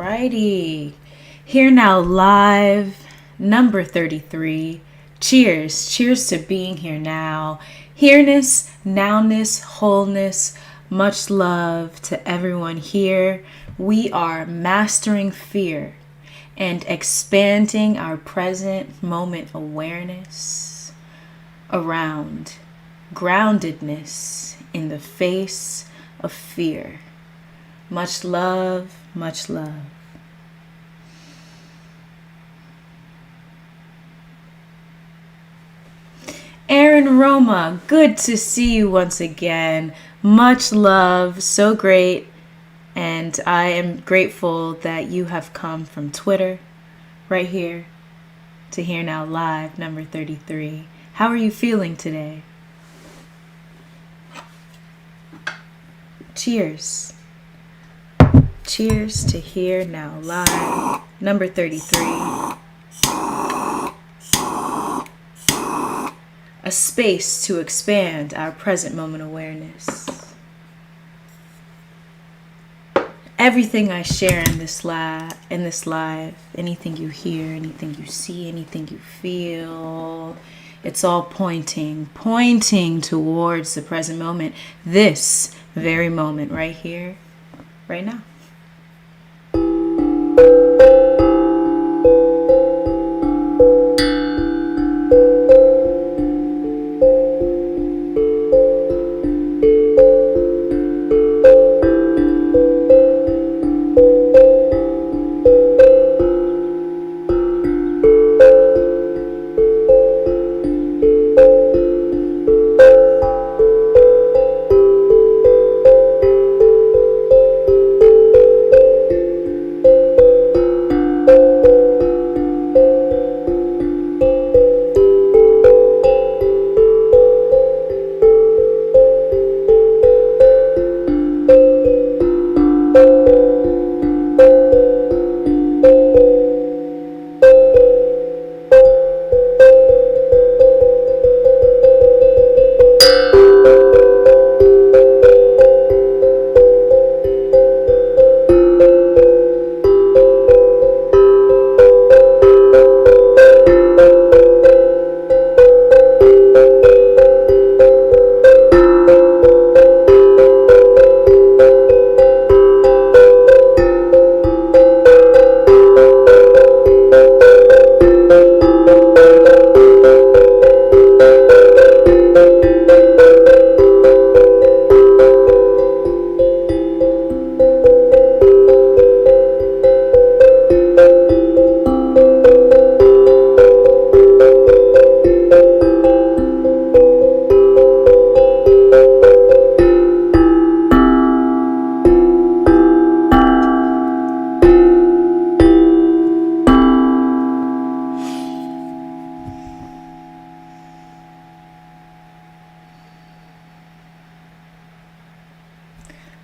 Alrighty. Here now live, number 33. Cheers. Cheers to being here now. Here-ness, nowness, wholeness. Much love to everyone here. We are mastering fear and expanding our present moment awareness around groundedness in the face of fear. Much love, much love. Aaron Roma, good to see you once again. Much love, so great. And I am grateful that you have come from Twitter right here to Here Now Live, number 33. How are you feeling today? Cheers. Cheers to Here Now Live, number 33. A space to expand our present moment awareness. Everything I share in this live, anything you hear, anything you see, anything you feel, it's all pointing towards the present moment, this very moment right here, right now.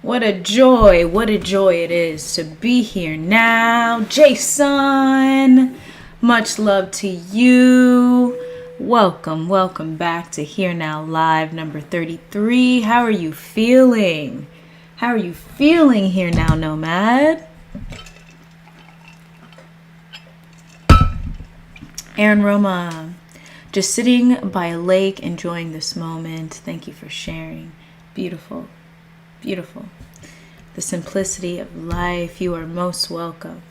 What a joy it is to be here now. Jason, much love to you. Welcome back to Here Now Live, number 33. How are you feeling? How are you feeling here now, Nomad? Aaron Roma, just sitting by a lake, enjoying this moment. Thank you for sharing. Beautiful. Beautiful. The simplicity of life. You are most welcome.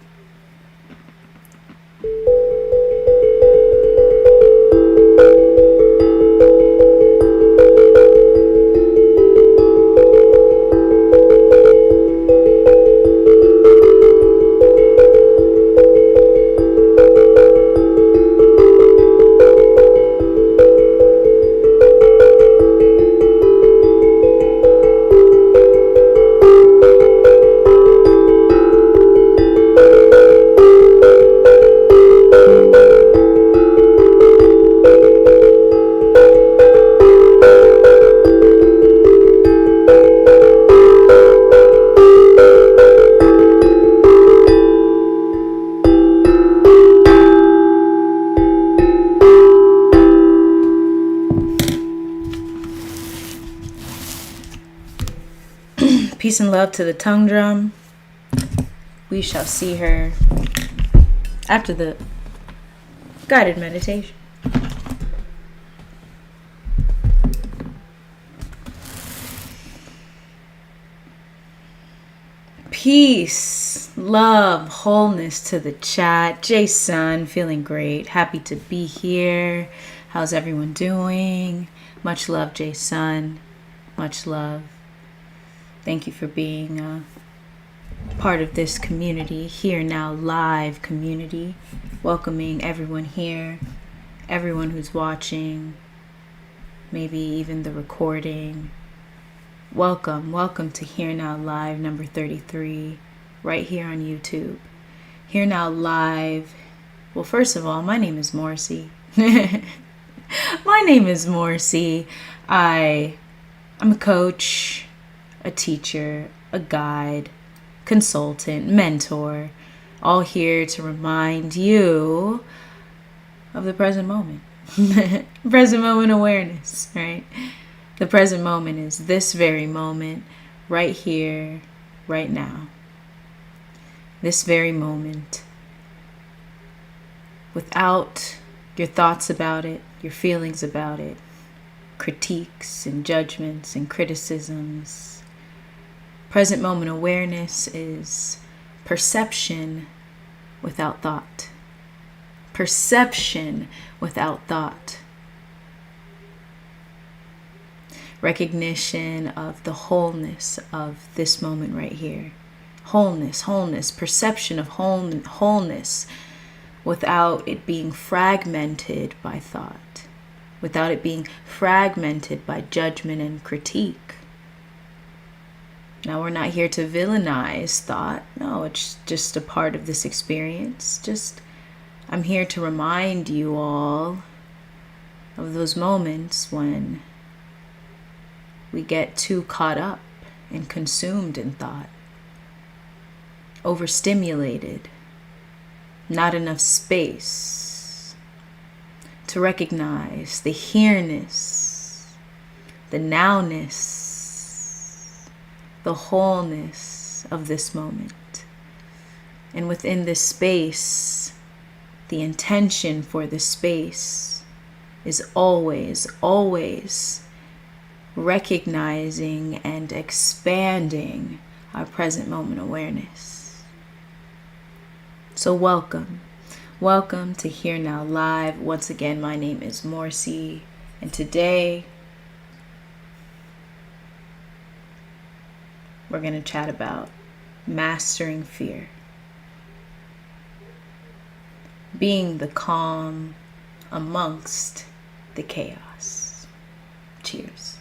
Peace and love to the tongue drum. We shall see her after the guided meditation. Peace, love, wholeness to the chat. Jason, feeling great. Happy to be here. How's everyone doing? Much love, Jason. Much love. Thank you for being a part of this community, Here Now Live community. Welcoming everyone here, everyone who's watching, maybe even the recording. Welcome to Here Now Live number 33, right here on YouTube. Here Now Live. Well, first of all, my name is Morcie. My name is Morcie. I'm a coach, a teacher, a guide, consultant, mentor, all here to remind you of the present moment. Present moment awareness, right? The present moment is this very moment, right here, right now. This very moment. Without your thoughts about it, your feelings about it, critiques and judgments and criticisms. Present moment awareness is perception without thought. Perception without thought. Recognition of the wholeness of this moment right here. Wholeness, perception of wholeness without it being fragmented by thought, without it being fragmented by judgment and critique. Now, we're not here to villainize thought. No, it's just a part of this experience. I'm here to remind you all of those moments when we get too caught up and consumed in thought, overstimulated, not enough space to recognize the here-ness, the now-ness, the wholeness of this moment. And within this space, the intention for this space is always recognizing and expanding our present moment awareness. So welcome to Here Now Live. Once again, my name is Morcie, and today we're going to chat about mastering fear, being the calm amongst the chaos. Cheers.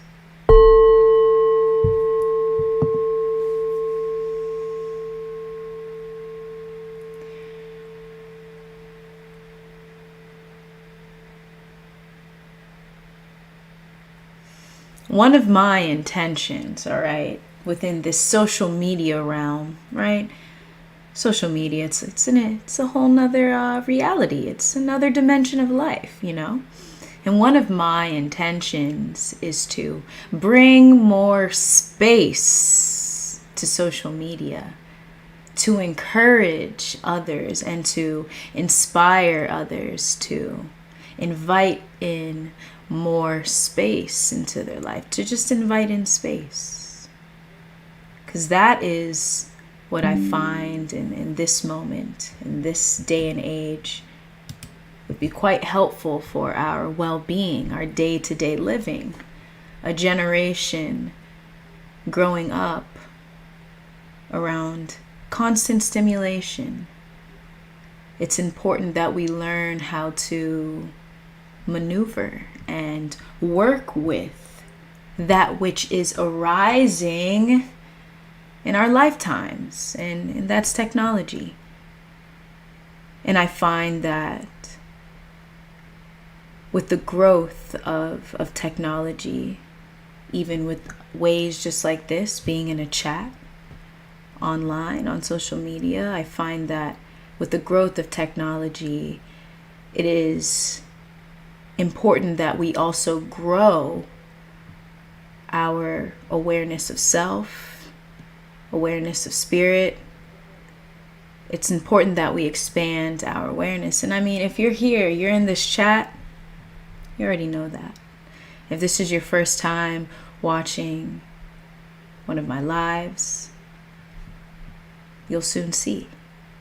One of my intentions, all right, within this social media realm, right? Social media, it's a whole nother reality. It's another dimension of life, you know? And one of my intentions is to bring more space to social media, to encourage others and to inspire others, to invite in more space into their life, to just invite in space. Because that is what I find in this moment, in this day and age, would be quite helpful for our well-being, our day-to-day living. A generation growing up around constant stimulation. It's important that we learn how to maneuver and work with that which is arising in our lifetimes, and that's technology. And I find that with the growth of technology, even with ways just like this, being in a chat online, on social media, I find that with the growth of technology, it is important that we also grow our awareness of self, awareness of spirit, it's important that we expand our awareness. And I mean, if you're here, you're in this chat, you already know that. If this is your first time watching one of my lives, you'll soon see,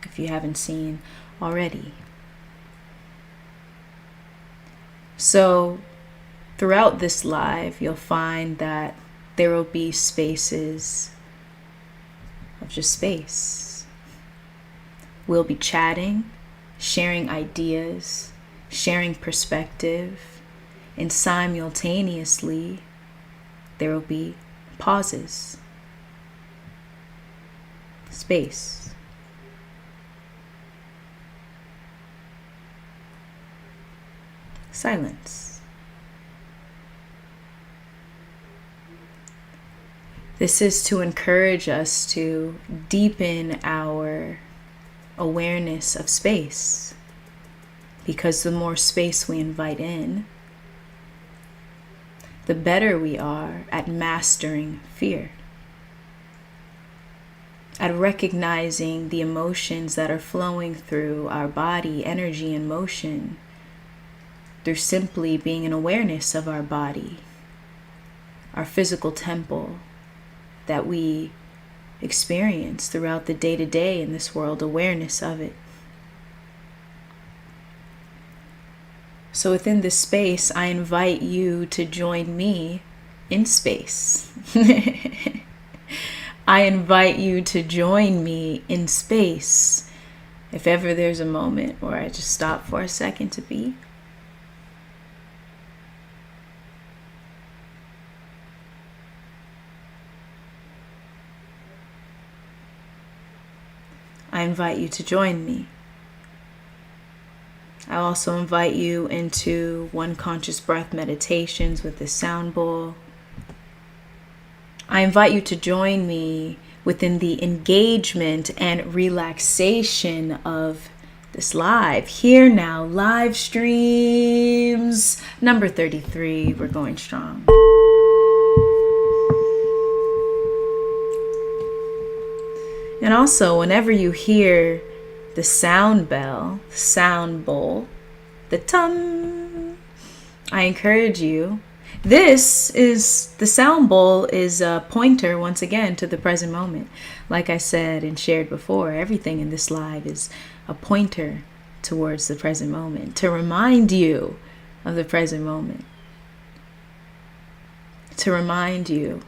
if you haven't seen already. So throughout this live, you'll find that there will be spaces of just space. We'll be chatting, sharing ideas, sharing perspective, and simultaneously there will be pauses, space. Silence. This is to encourage us to deepen our awareness of space, because the more space we invite in, the better we are at mastering fear, at recognizing the emotions that are flowing through our body, energy and motion, through simply being an awareness of our body, our physical temple that we experience throughout the day-to-day in this world, awareness of it. So within this space, I invite you to join me in space. I invite you to join me in space. If ever there's a moment where I just stop for a second to be, I invite you to join me. I also invite you into one conscious breath meditations with the sound bowl. I invite you to join me within the engagement and relaxation of this live, here now, live streams. Number 33, we're going strong. And also, whenever you hear the sound bell, sound bowl, the tum, I encourage you. The sound bowl is a pointer, once again, to the present moment. Like I said and shared before, everything in this live is a pointer towards the present moment, to remind you of the present moment, to remind you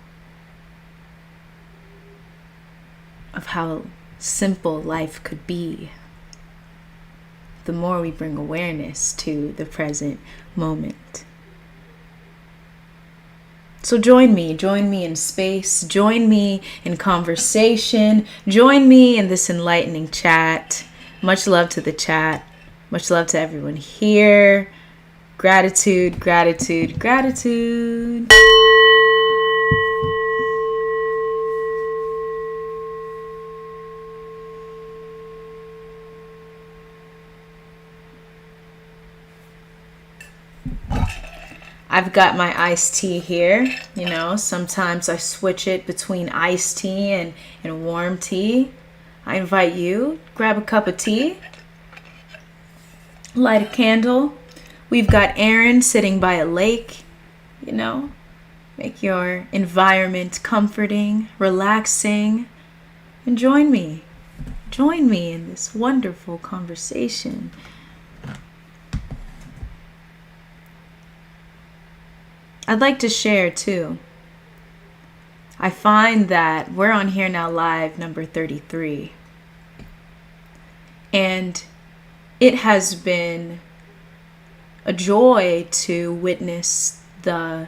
of how simple life could be the more we bring awareness to the present moment. So join me in space, join me in conversation, join me in this enlightening chat. Much love to the chat, much love to everyone here. Gratitude, gratitude, gratitude. I've got my iced tea here. You know, sometimes I switch it between iced tea and warm tea. I invite you, grab a cup of tea, light a candle. We've got Aaron sitting by a lake, you know, make your environment comforting, relaxing, and join me. Join me in this wonderful conversation. I'd like to share too. I find that we're on Here Now Live number 33. And it has been a joy to witness the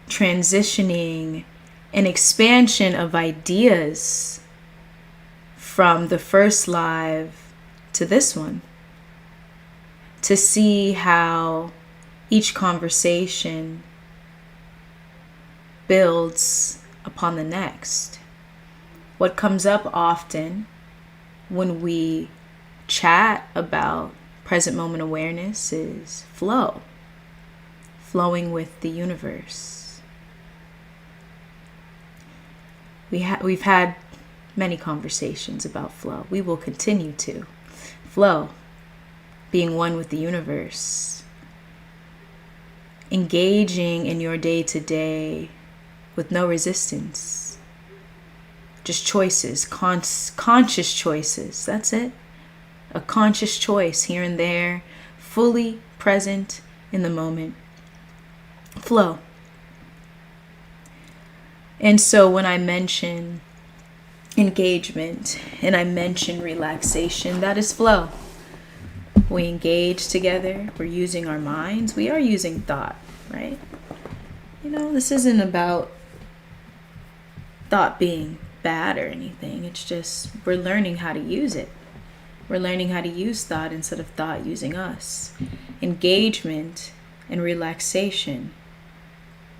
transitioning and expansion of ideas from the first live to this one. To see how each conversation builds upon the next. What comes up often when we chat about present moment awareness is flowing with the universe. We've had many conversations about flow. We will continue to. Flow, being one with the universe, engaging in your day-to-day with no resistance, just choices, conscious choices. That's it. A conscious choice here and there, fully present in the moment. Flow. And so when I mention engagement and I mention relaxation, that is flow. We engage together. We're using our minds. We are using thought, right? This isn't about thought being bad or anything. It's just we're learning how to use it. We're learning how to use thought instead of thought using us. Engagement and relaxation.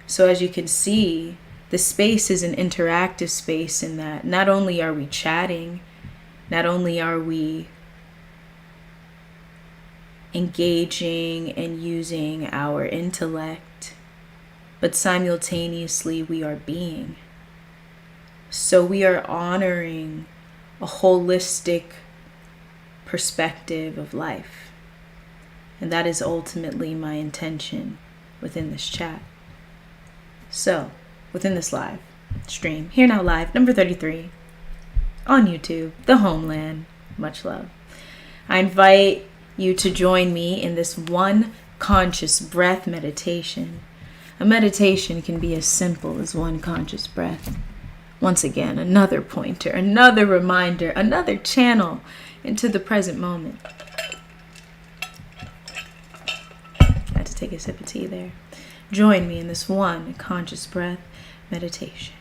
So as you can see, the space is an interactive space in that not only are we chatting, not only are we engaging and using our intellect, but simultaneously we are being. So we are honoring a holistic perspective of life. And that is ultimately my intention within this chat. So, within this live stream, Here Now Live, number 33, on YouTube, the homeland, much love. I invite you to join me in this one conscious breath meditation. A meditation can be as simple as one conscious breath. Once again, another pointer, another reminder, another channel into the present moment. Had to take a sip of tea there. Join me in this one conscious breath meditation.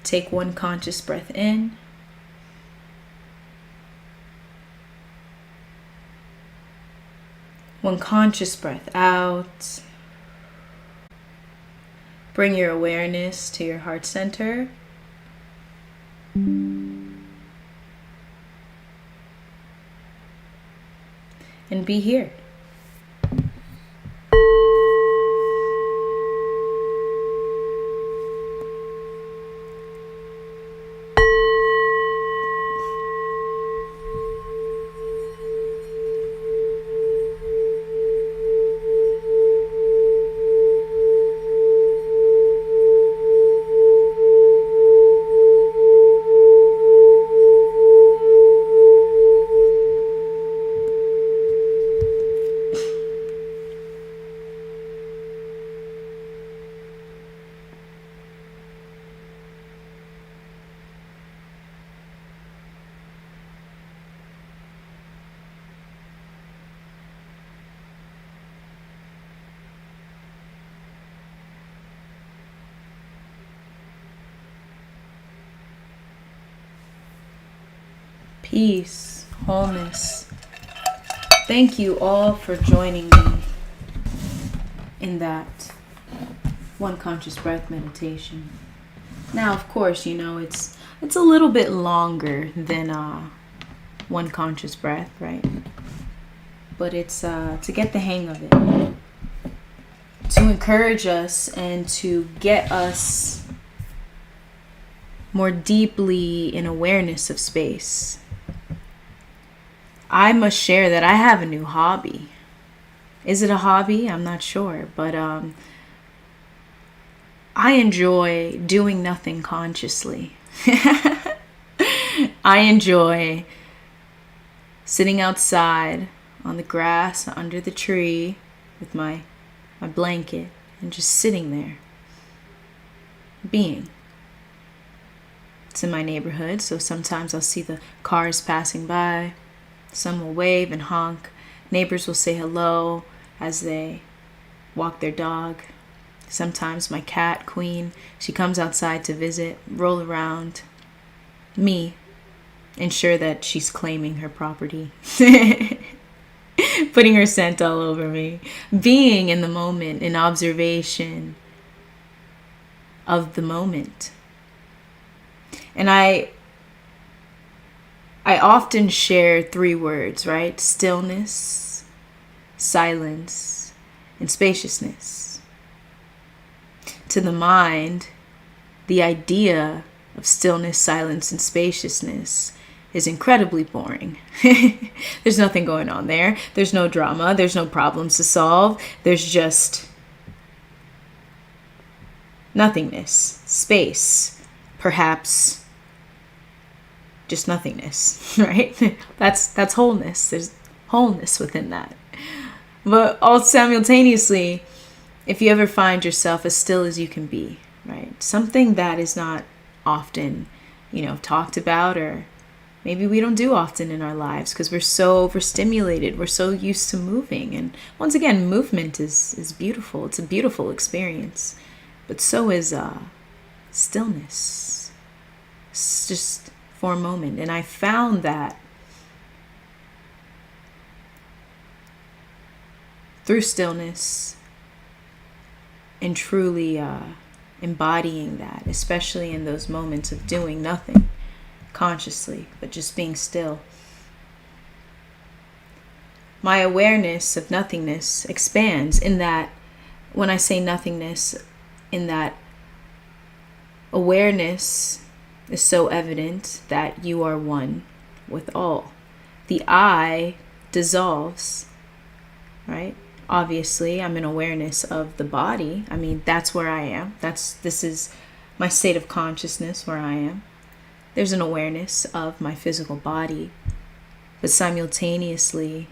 Take one conscious breath in. One conscious breath out. Bring your awareness to your heart center. And be here. Peace, wholeness. Thank you all for joining me in that one conscious breath meditation. Now, of course, it's a little bit longer than one conscious breath, right? But it's to get the hang of it, to encourage us and to get us more deeply in awareness of space. I must share that I have a new hobby. Is it a hobby? I'm not sure, but I enjoy doing nothing consciously. I enjoy sitting outside on the grass under the tree with my blanket and just sitting there, being. It's in my neighborhood, so sometimes I'll see the cars passing by. Some will wave and honk. Neighbors will say hello as they walk their dog. Sometimes my cat, Queen, she comes outside to visit, roll around me, ensure that she's claiming her property, putting her scent all over me, being in the moment, in observation of the moment. And I often share 3 words, right? Stillness, silence, and spaciousness. To the mind, the idea of stillness, silence, and spaciousness is incredibly boring. There's nothing going on there. There's no drama. There's no problems to solve. There's just nothingness, space, perhaps just nothingness, right? That's wholeness. There's wholeness within that. But all simultaneously, if you ever find yourself as still as you can be, right? Something that is not often, talked about, or maybe we don't do often in our lives because we're so overstimulated. We're so used to moving. And once again, movement is beautiful. It's a beautiful experience. But so is stillness. It's just for a moment. And I found that through stillness and truly embodying that, especially in those moments of doing nothing consciously, but just being still, my awareness of nothingness expands. In that, when I say nothingness, in that awareness is so evident that you are one with all. The I dissolves, right? Obviously, I'm in awareness of the body. I mean, that's where I am. This is my state of consciousness where I am. There's an awareness of my physical body, but simultaneously,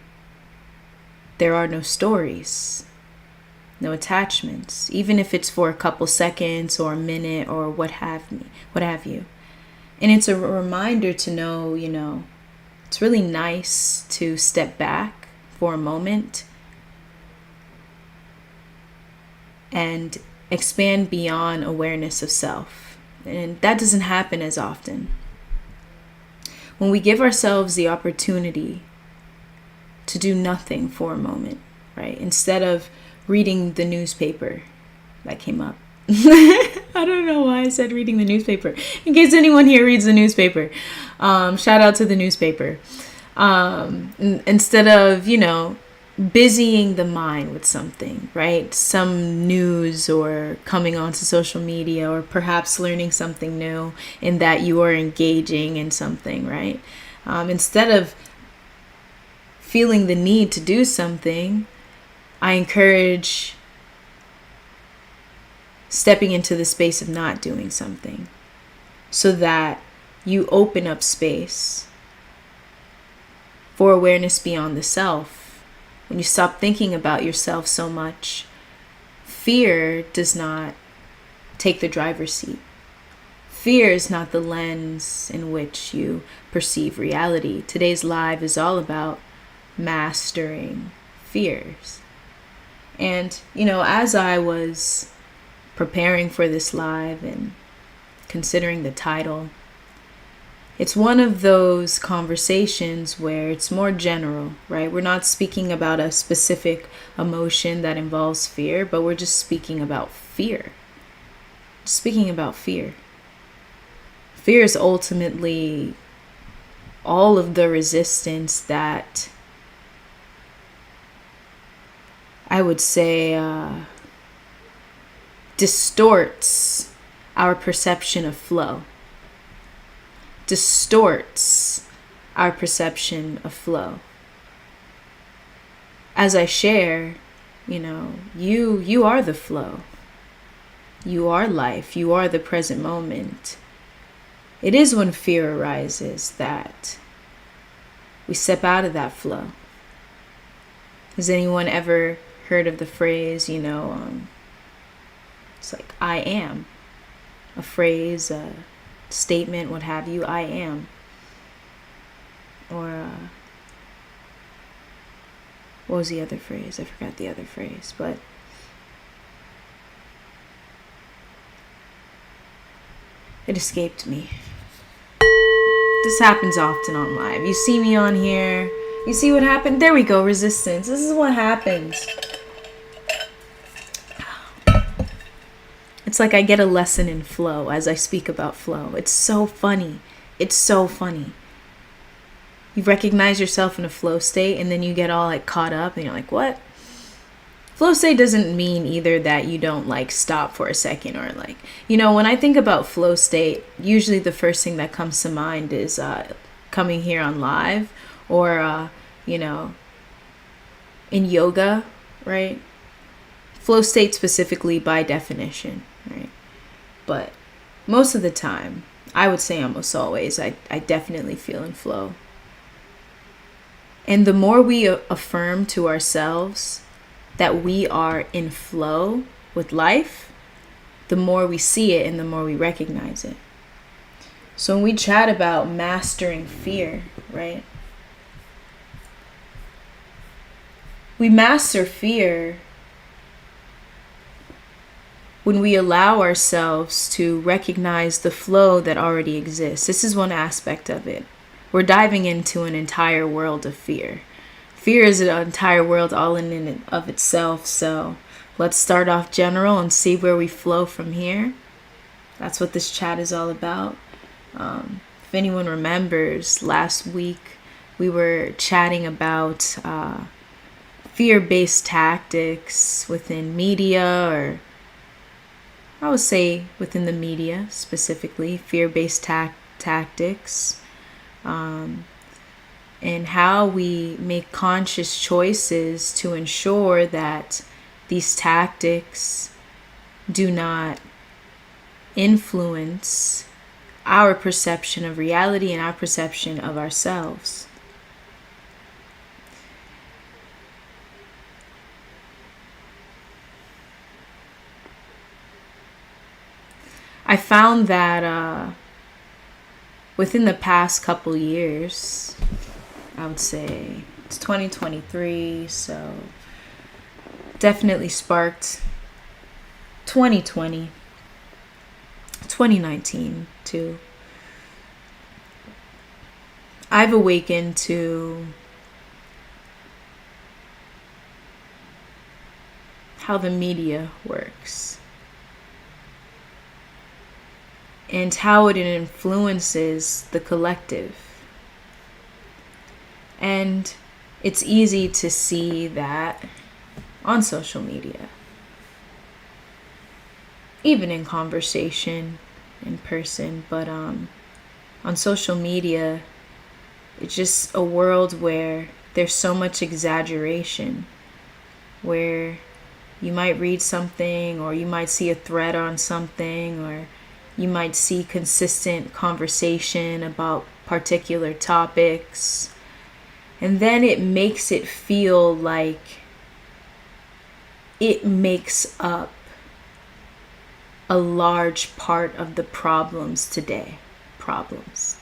there are no stories, no attachments, even if it's for a couple seconds or a minute or what have you. And it's a reminder to know, it's really nice to step back for a moment and expand beyond awareness of self. And that doesn't happen as often. When we give ourselves the opportunity to do nothing for a moment, right? Instead of reading the newspaper, that came up. I don't know why I said reading the newspaper. In case anyone here reads the newspaper, shout out to the newspaper. Instead of, busying the mind with something, right? Some news or coming onto social media, or perhaps learning something new in that you are engaging in something, right? Instead of feeling the need to do something, I encourage stepping into the space of not doing something so that you open up space for awareness beyond the self. When you stop thinking about yourself so much, fear does not take the driver's seat. Fear is not the lens in which you perceive reality. Today's live is all about mastering fears. And, as I was preparing for this live and considering the title, it's one of those conversations where it's more general, right? We're not speaking about a specific emotion that involves fear, but we're just speaking about fear. Speaking about fear. Fear is ultimately all of the resistance that I would say distorts our perception of flow. Distorts our perception of flow. As I share, you are the flow. You are life. You are the present moment. It is when fear arises that we step out of that flow. Has anyone ever heard of the phrase, it's like, I am? A phrase, statement, what have you, I am. Or what was the other phrase? I forgot the other phrase, but it escaped me. This happens often on live. You see me on here, you see what happened? There we go, resistance. This is what happens. It's like I get a lesson in flow as I speak about flow. It's so funny. It's so funny. You recognize yourself in a flow state and then you get all caught up and you're like, what? Flow state doesn't mean either that you don't like stop for a second or like, when I think about flow state, usually the first thing that comes to mind is coming here on live or, in yoga, right? Flow state specifically by definition, right? But most of the time, I would say almost always, I definitely feel in flow. And the more we affirm to ourselves that we are in flow with life, the more we see it and the more we recognize it. So when we chat about mastering fear, right? We master fear when we allow ourselves to recognize the flow that already exists. This is one aspect of it. We're diving into an entire world of fear. Fear is an entire world all in and of itself. So let's start off general and see where we flow from here. That's what this chat is all about. If anyone remembers, last week we were chatting about fear-based tactics within media, or I would say within the media specifically, fear-based tactics. And how we make conscious choices to ensure that these tactics do not influence our perception of reality and our perception of ourselves. I found that within the past couple years, I would say it's 2023, so definitely sparked 2020, 2019 too. I've awakened to how the media works and how it influences the collective. And it's easy to see that on social media, even in conversation, in person, but on social media, it's just a world where there's so much exaggeration, where you might read something or you might see a thread on something, or you might see consistent conversation about particular topics. And then it makes it feel like it makes up a large part of the problems today. Problems.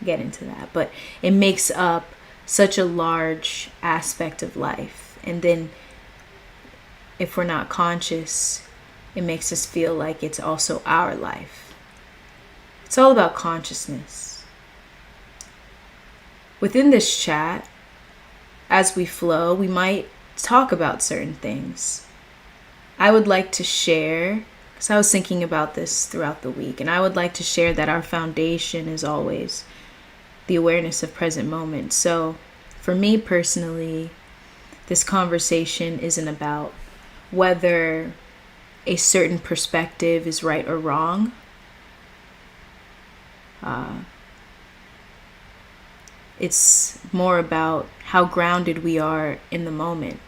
Get into that. But it makes up such a large aspect of life. And then if we're not conscious, it makes us feel like it's also our life. It's all about consciousness. Within this chat, as we flow, we might talk about certain things. I would like to share, because I was thinking about this throughout the week, and I would like to share that our foundation is always the awareness of present moment. So for me personally, this conversation isn't about whether a certain perspective is right or wrong. It's more about how grounded we are in the moment.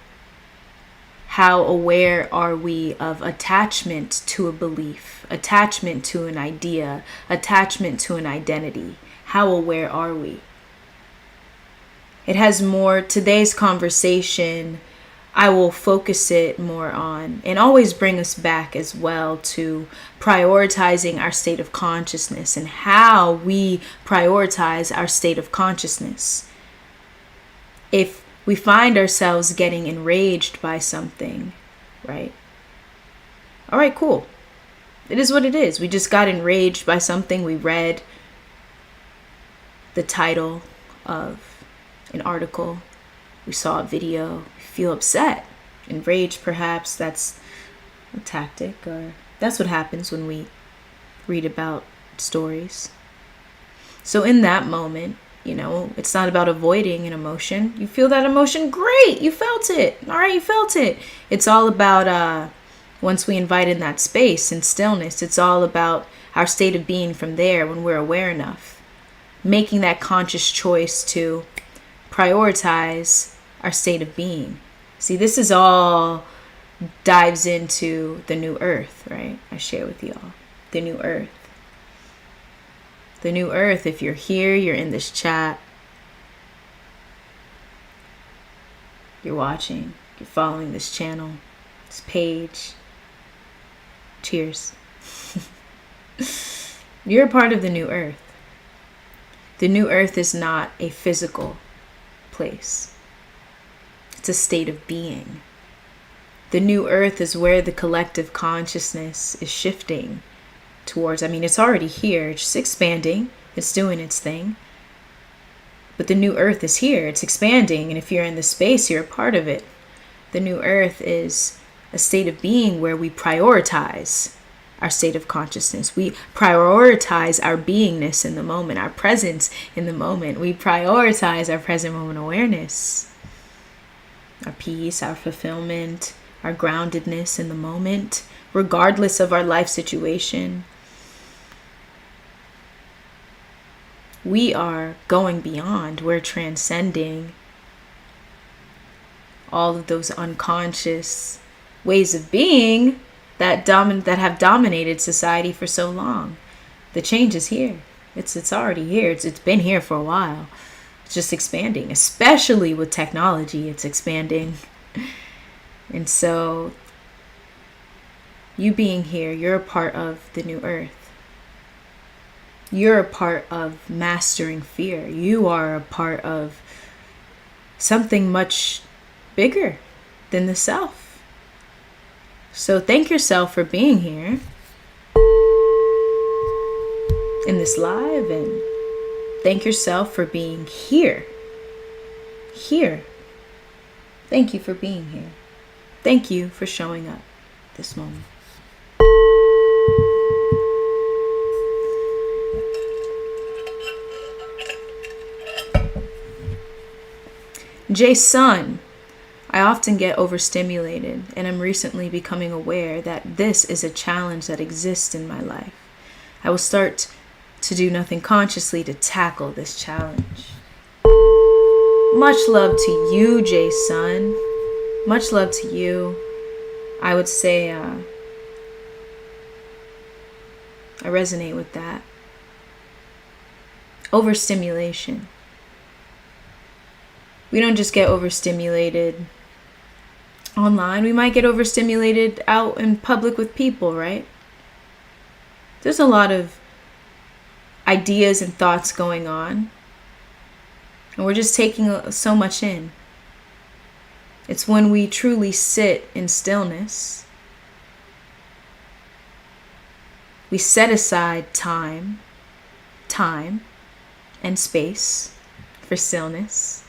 How aware are we of attachment to a belief, attachment to an idea, attachment to an identity? How aware are we? It has more, today's conversation, I will focus it more on and always bring us back as well to prioritizing our state of consciousness and how we prioritize our state of consciousness. If we find ourselves getting enraged by something, right? All right, cool. It is what it is. We just got enraged by something. We read the title of an article. We saw a video. We feel upset, enraged perhaps. That's a tactic, or that's what happens when we read about stories. So in that moment, It's not about avoiding an emotion. You feel that emotion, great, you felt it. All right, you felt it. It's all about once we invite in that space and stillness, it's all about our state of being from there when we're aware enough. Making that conscious choice to prioritize our state of being. See, this is all dives into the new earth, right? I share with y'all. The new earth. The new earth, if you're here, you're in this chat, you're watching, you're following this channel, this page. Cheers. You're a part of the new earth. The new earth is not a physical place. It's a state of being. The new earth is where the collective consciousness is shifting towards. It's already here. It's just expanding. It's doing its thing. But the new earth is here. It's expanding. And if you're in the space, you're a part of it. The new earth is a state of being where we prioritize our state of consciousness. We prioritize our beingness in the moment, our presence in the moment. We prioritize our present moment awareness, our peace, our fulfillment, our groundedness in the moment, regardless of our life situation. We are going beyond. We're transcending all of those unconscious ways of being that have dominated society for so long. The change is here. It's already here. It's been here for a while. It's just expanding, especially with technology. It's expanding. And so you being here, you're a part of the new earth. You're a part of mastering fear. You are a part of something much bigger than the self. So thank yourself for being here in this live, and thank yourself for being here. Here. Thank you for being here. Thank you for showing up this moment. Jason, I often get overstimulated, and I'm recently becoming aware that this is a challenge that exists in my life. I will start to do nothing consciously to tackle this challenge. Much love to you, Jason. Much love to you. I would say I resonate with that. Overstimulation. We don't just get overstimulated online. We might get overstimulated out in public with people, right? There's a lot of ideas and thoughts going on, and we're just taking so much in. It's when we truly sit in stillness. We set aside time and space for stillness.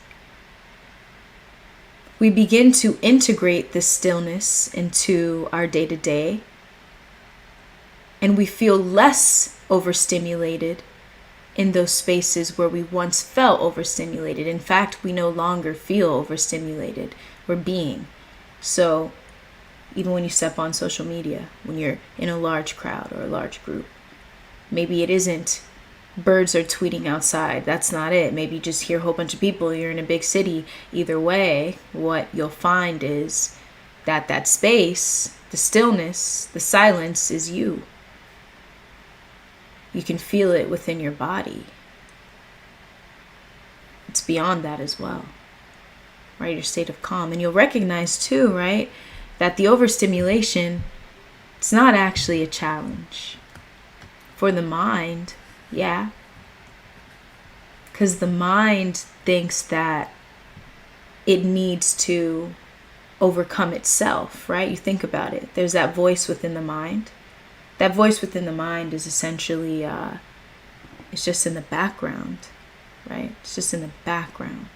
We begin to integrate this stillness into our day-to-day, and we feel less overstimulated in those spaces where we once felt overstimulated. In fact, we no longer feel overstimulated. We're being. So even when you step on social media, when you're in a large crowd or a large group, maybe it isn't birds are tweeting outside. That's not it. Maybe you just hear a whole bunch of people. You're in a big city. Either way, what you'll find is that that space, the stillness, the silence is you. You can feel it within your body. It's beyond that as well, right? Your state of calm. And you'll recognize too, right, that the overstimulation, it's not actually a challenge. For the mind, yeah. Because the mind thinks that it needs to overcome itself, right? You think about it. There's that voice within the mind. That voice within the mind is essentially, it's just in the background, right? It's just in the background.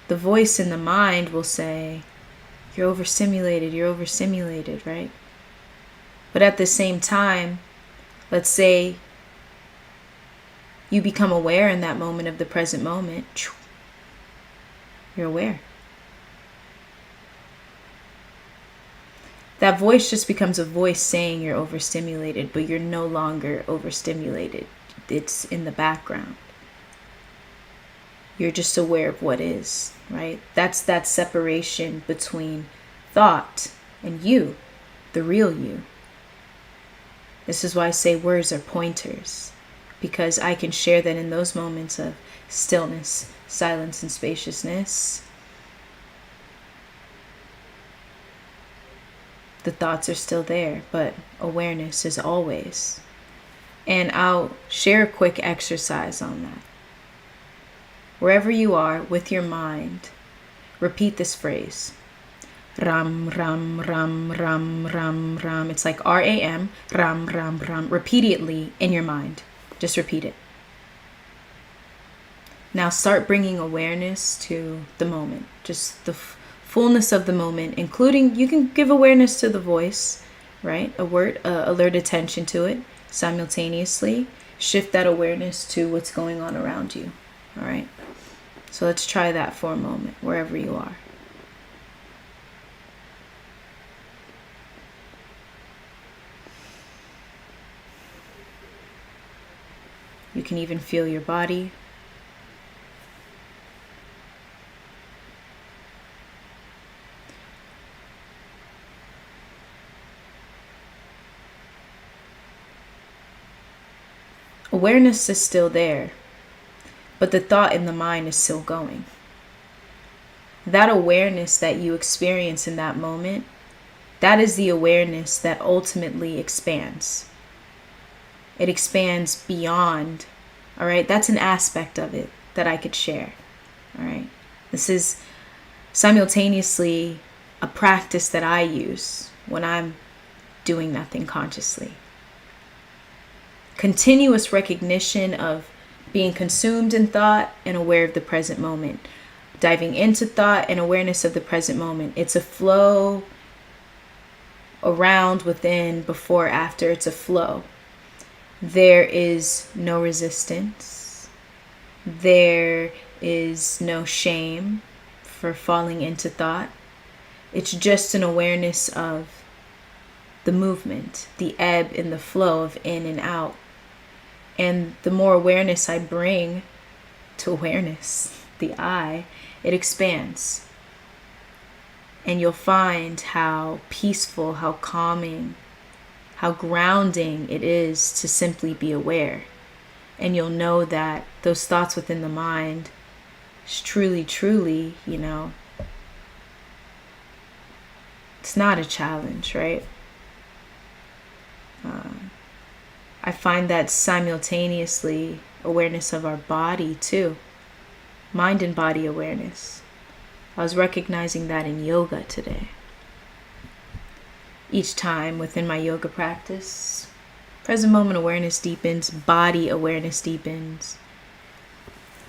The voice in the mind will say, you're overstimulated, right? But at the same time, let's say You become aware in that moment of the present moment. You're aware. That voice just becomes a voice saying you're overstimulated, but you're no longer overstimulated. It's in the background. You're just aware of what is, right? That's that separation between thought and you, the real you. This is why I say words are pointers, because I can share that in those moments of stillness, silence, and spaciousness, the thoughts are still there, but awareness is always. And I'll share a quick exercise on that. Wherever you are with your mind, repeat this phrase. Ram, ram, ram, ram, ram, ram. It's like RAM, ram, ram, ram. Repeatedly in your mind. Just repeat it. Now start bringing awareness to the moment. Just the fullness of the moment, including, you can give awareness to the voice, right? Alert attention to it simultaneously. Shift that awareness to what's going on around you. All right. So let's try that for a moment, wherever you are. You can even feel your body. Awareness is still there, but the thought in the mind is still going. That awareness that you experience in that moment, that is the awareness that ultimately expands. It expands beyond, all right? That's an aspect of it that I could share, all right? This is simultaneously a practice that I use when I'm doing nothing consciously. Continuous recognition of being consumed in thought and aware of the present moment. Diving into thought and awareness of the present moment. It's a flow around, within, before, after. It's a flow. There is no resistance. There is no shame for falling into thought. It's just an awareness of the movement, the ebb and the flow of in and out. And the more awareness I bring to awareness, the I, it expands. And you'll find how peaceful, how calming, how grounding it is to simply be aware. And you'll know that those thoughts within the mind is truly, truly, it's not a challenge, right? I find that simultaneously awareness of our body too. Mind and body awareness. I was recognizing that in yoga today. Each time within my yoga practice, present moment awareness deepens, body awareness deepens.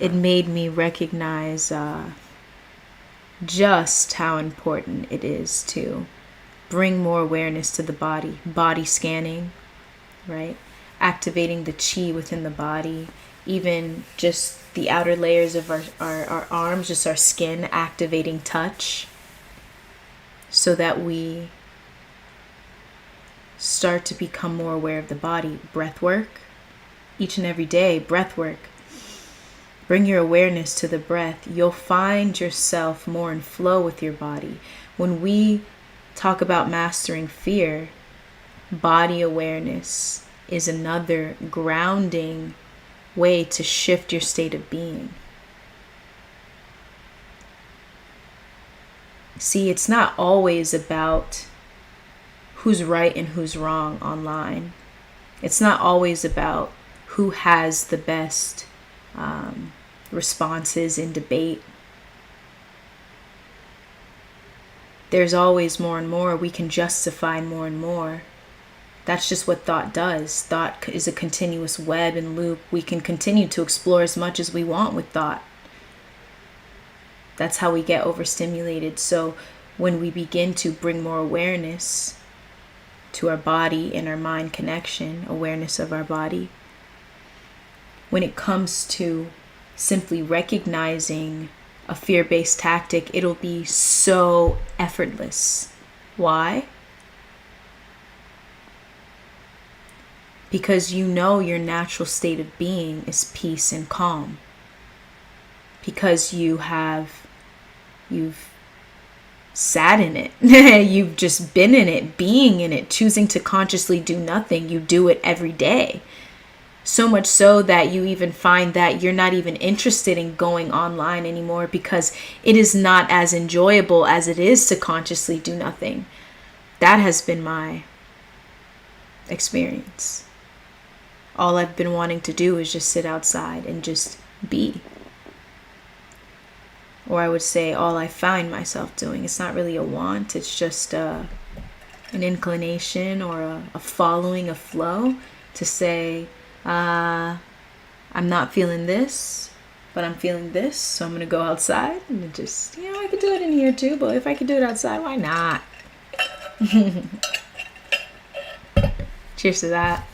It made me recognize just how important it is to bring more awareness to the body. Body scanning, right? Activating the chi within the body, even just the outer layers of our arms, just our skin, activating touch so that we start to become more aware of the body. Breath work, each and every day, breath work. Bring your awareness to the breath. You'll find yourself more in flow with your body. When we talk about mastering fear, body awareness is another grounding way to shift your state of being. See, it's not always about who's right and who's wrong online. It's not always about who has the best responses in debate. There's always more and more. We can justify more and more. That's just what thought does. Thought is a continuous web and loop. We can continue to explore as much as we want with thought. That's how we get overstimulated. So when we begin to bring more awareness to our body and our mind connection, awareness of our body, when it comes to simply recognizing a fear-based tactic, it'll be so effortless. Why? Because you know your natural state of being is peace and calm. Because you've sat in it. You've just been in it, being in it, choosing to consciously do nothing. You do it every day. So much so that you even find that you're not even interested in going online anymore because it is not as enjoyable as it is to consciously do nothing. That has been my experience. All I've been wanting to do is just sit outside and just be. Or I would say all I find myself doing. It's not really a want. It's just an inclination or a following a flow to say, I'm not feeling this, but I'm feeling this. So I'm going to go outside and just, I could do it in here too. But if I could do it outside, why not? Cheers to that.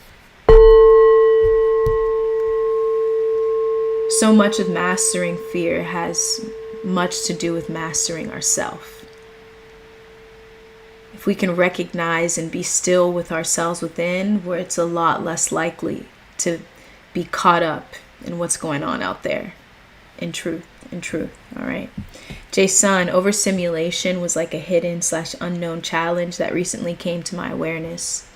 So much of mastering fear has much to do with mastering ourselves. If we can recognize and be still with ourselves within, where it's a lot less likely to be caught up in what's going on out there. In truth. All right. Jason, overstimulation was like a hidden/unknown challenge that recently came to my awareness.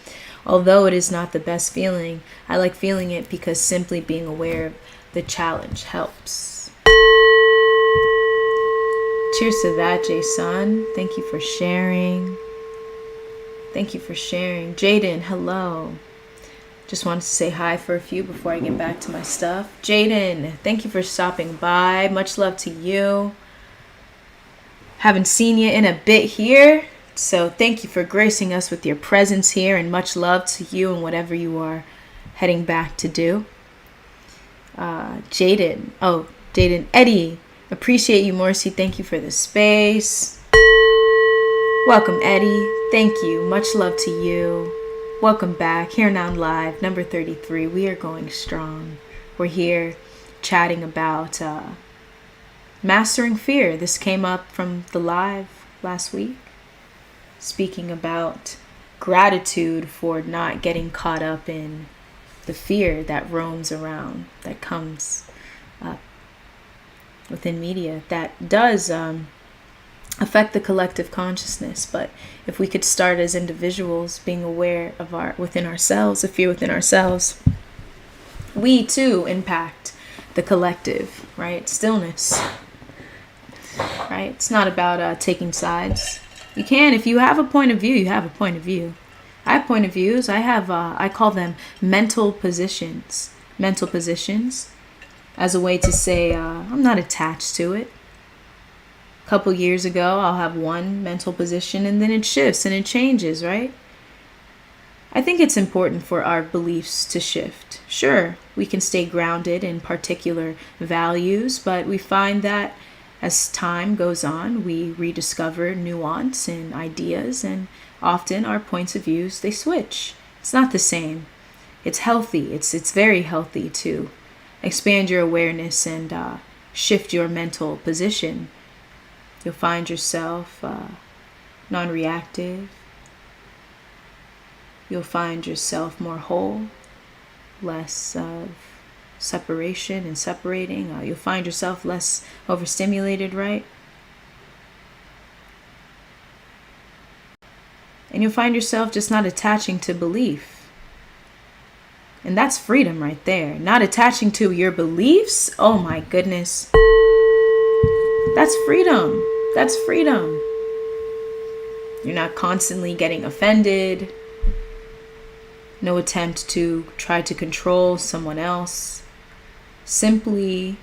Although it is not the best feeling, I like feeling it because simply being aware of the challenge helps. Cheers to that, Jason. Thank you for sharing. Jaden, hello. Just wanted to say hi for a few before I get back to my stuff. Jaden, thank you for stopping by. Much love to you. Haven't seen you in a bit here. So thank you for gracing us with your presence here, and much love to you and whatever you are heading back to do. Jaden, Eddie, appreciate you, Morcie. Thank you for the space. Welcome, Eddie. Thank you. Much love to you. Welcome back. Here Now Live, number 33. We are going strong. We're here chatting about mastering fear. This came up from the live last week. Speaking about gratitude for not getting caught up in the fear that roams around, that comes up within media, that does affect the collective consciousness. But if we could start as individuals being aware of within ourselves, the fear within ourselves, we too impact the collective, right? Stillness, right? It's not about taking sides. You can, if you have a point of view, you have a point of view. I have point of views. I call them mental positions as a way to say, I'm not attached to it. A couple years ago, I'll have one mental position and then it shifts and it changes, right? I think it's important for our beliefs to shift. Sure, we can stay grounded in particular values, but we find that as time goes on, we rediscover nuance in ideas, and often our points of views, they switch. It's not the same. It's healthy. It's very healthy to expand your awareness and shift your mental position. You'll find yourself non-reactive. You'll find yourself more whole, less of separation and separating. You'll find yourself less overstimulated, right? And you'll find yourself just not attaching to belief. And that's freedom right there. Not attaching to your beliefs. Oh my goodness. That's freedom. That's freedom. You're not constantly getting offended. No attempt to try to control someone else. Simply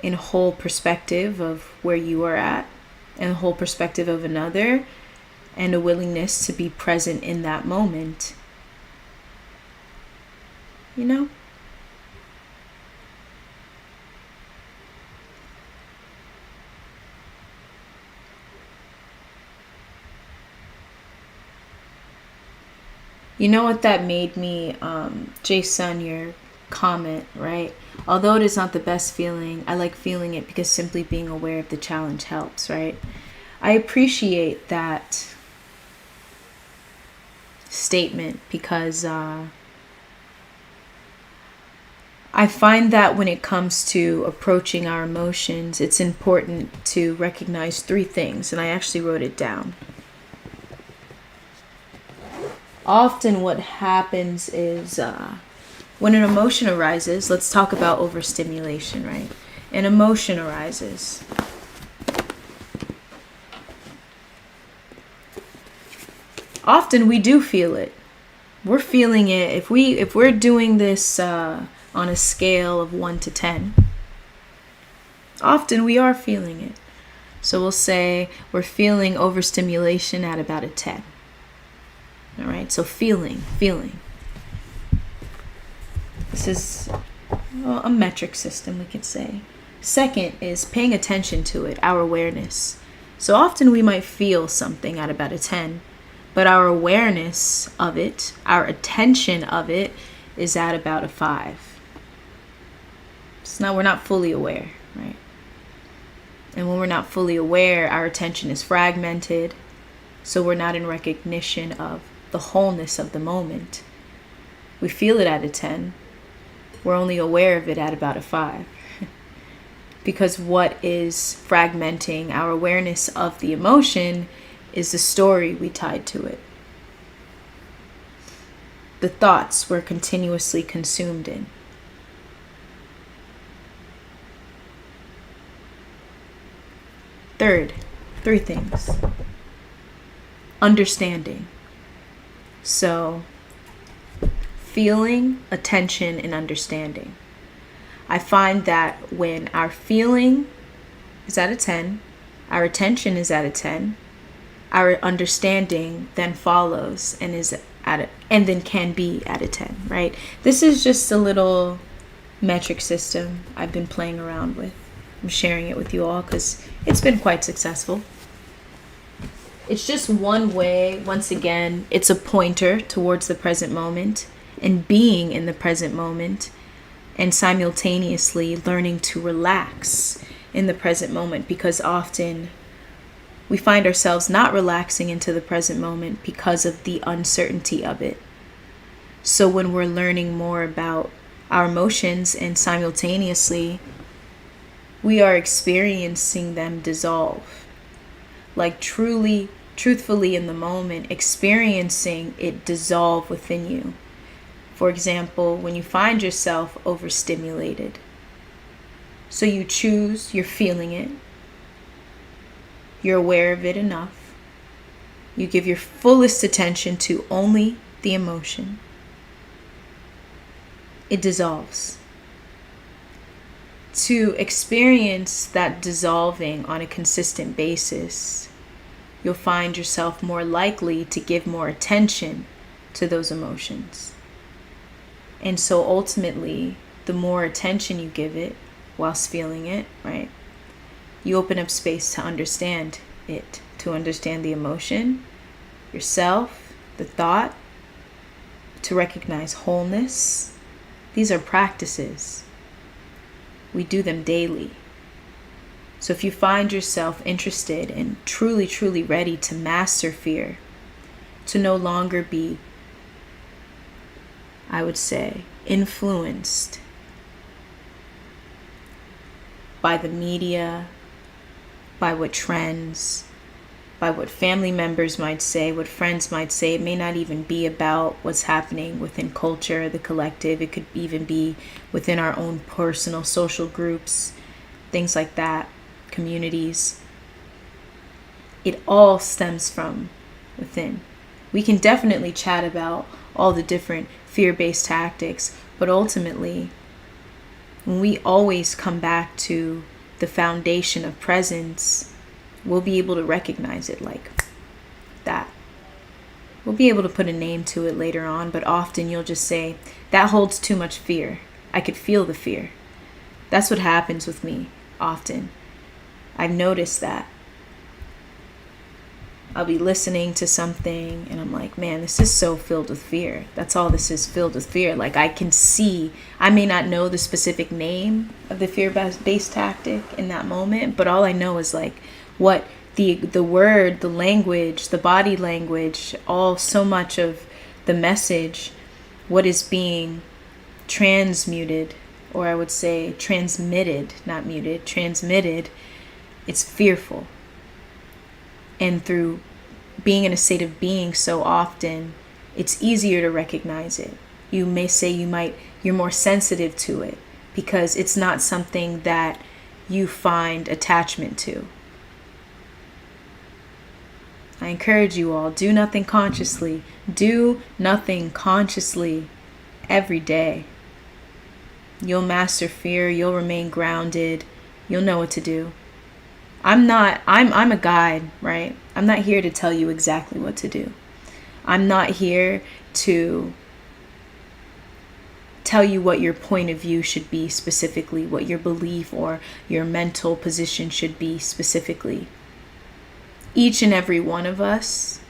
in whole perspective of where you are at, and a whole perspective of another, and a willingness to be present in that moment. You know? You know what that made me, Jason, you're comment, right? Although it is not the best feeling, I like feeling it because simply being aware of the challenge helps, right? I appreciate that statement because I find that when it comes to approaching our emotions, it's important to recognize 3 things, and I actually wrote it down. Often what happens is when an emotion arises, let's talk about overstimulation, right? An emotion arises. Often we do feel it. We're feeling it. If we're doing this on a scale of 1 to 10, often we are feeling it. So we'll say we're feeling overstimulation at about a 10. All right, so feeling. This is a metric system, we could say. Second is paying attention to it, our awareness. So often we might feel something at about a 10, but our awareness of it, our attention of it, is at about a 5. So now we're not fully aware, right? And when we're not fully aware, our attention is fragmented, so we're not in recognition of the wholeness of the moment. We feel it at a 10. We're only aware of it at about a 5. Because what is fragmenting our awareness of the emotion is the story we tied to it. The thoughts we're continuously consumed in. Third, 3 things. Understanding. So, feeling, attention, and understanding. I find that when our feeling is at a 10, our attention is at a 10, our understanding then follows and is at a, and then can be at a 10, right? This is just a little metric system I've been playing around with. I'm sharing it with you all because it's been quite successful. It's just one way, once again, it's a pointer towards the present moment and being in the present moment and simultaneously learning to relax in the present moment, because often we find ourselves not relaxing into the present moment because of the uncertainty of it. So when we're learning more about our emotions and simultaneously we are experiencing them dissolve, like truthfully in the moment, experiencing it dissolve within you. For example, when you find yourself overstimulated, so you choose, you're feeling it, you're aware of it enough, you give your fullest attention to only the emotion, it dissolves. To experience that dissolving on a consistent basis, you'll find yourself more likely to give more attention to those emotions. And so ultimately, the more attention you give it whilst feeling it, right, you open up space to understand it, to understand the emotion, yourself, the thought, to recognize wholeness. These are practices. We do them daily. So if you find yourself interested and truly ready to master fear, to no longer be, I would say, influenced by the media, by what trends, by what family members might say, what friends might say. It may not even be about what's happening within culture, the collective. It could even be within our own personal social groups, things like that, communities. It all stems from within. We can definitely chat about all the different fear-based tactics, but ultimately, when we always come back to the foundation of presence, we'll be able to recognize it like that. We'll be able to put a name to it later on, but often you'll just say, that holds too much fear. I could feel the fear. That's what happens with me often. I've noticed that. I'll be listening to something and I'm like, man, this is so filled with fear. That's all this is, filled with fear. Like I can see, I may not know the specific name of the fear-based tactic in that moment, but all I know is like what the word, the language, the body language, all so much of the message, what is being transmuted, or I would say transmitted, not muted, transmitted, it's fearful. And through being in a state of being so often, it's easier to recognize it. You may say you're more sensitive to it because it's not something that you find attachment to. I encourage you all, do nothing consciously. Do nothing consciously every day. You'll master fear. You'll remain grounded. You'll know what to do. I'm a guide, right? I'm not here to tell you exactly what to do. I'm not here to tell you what your point of view should be specifically, what your belief or your mental position should be specifically. Each and every one of us,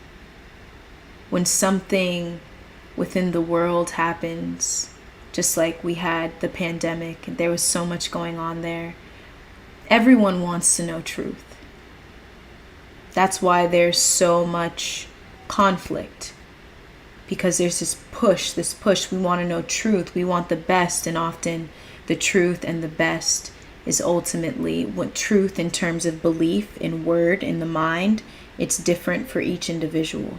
when something within the world happens, just like we had the pandemic, and there was so much going on there, everyone wants to know truth. That's why there's so much conflict, because there's this push. We want to know truth. We want the best, and often the truth and the best is ultimately what truth in terms of belief, in word, in the mind. It's different for each individual.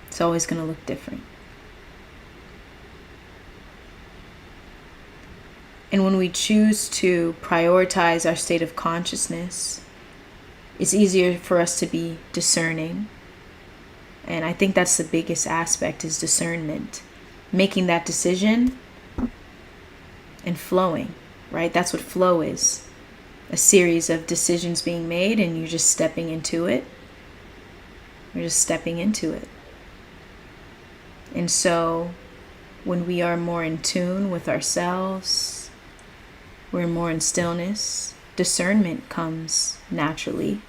It's always going to look different. And when we choose to prioritize our state of consciousness, it's easier for us to be discerning. And I think that's the biggest aspect, is discernment. Making that decision and flowing, right? That's what flow is. A series of decisions being made and you're just stepping into it. You're just stepping into it. And so when we are more in tune with ourselves, we're more in stillness, discernment comes naturally.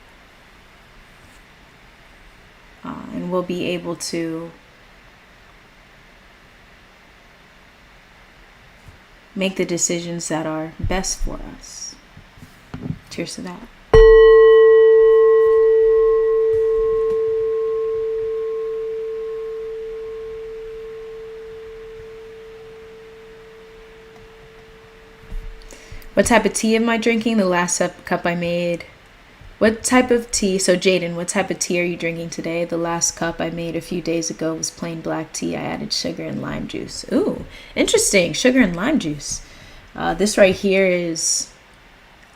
And we'll be able to make the decisions that are best for us. Cheers to that. What type of tea am I drinking? The last cup I made. What type of tea? So Jaden, what type of tea are you drinking today? The last cup I made a few days ago was plain black tea. I added sugar and lime juice. Ooh, interesting. Sugar and lime juice. This right here is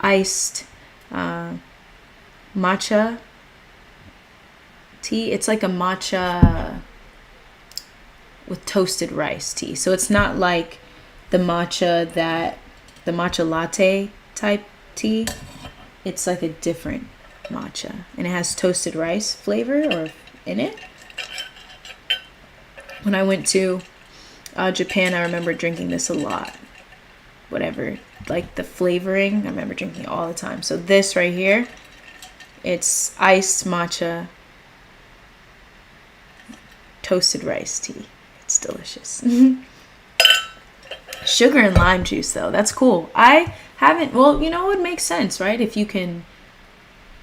iced matcha tea. It's like a matcha with toasted rice tea. So it's not like the matcha latte type tea. It's like a different matcha, and it has toasted rice flavor or in it. When I went to Japan, I remember drinking this a lot. Whatever, like the flavoring, I remember drinking it all the time. So this right here, it's iced matcha toasted rice tea. It's delicious. Sugar and lime juice, though, that's cool. I haven't, well, you know, it makes sense, right? If you can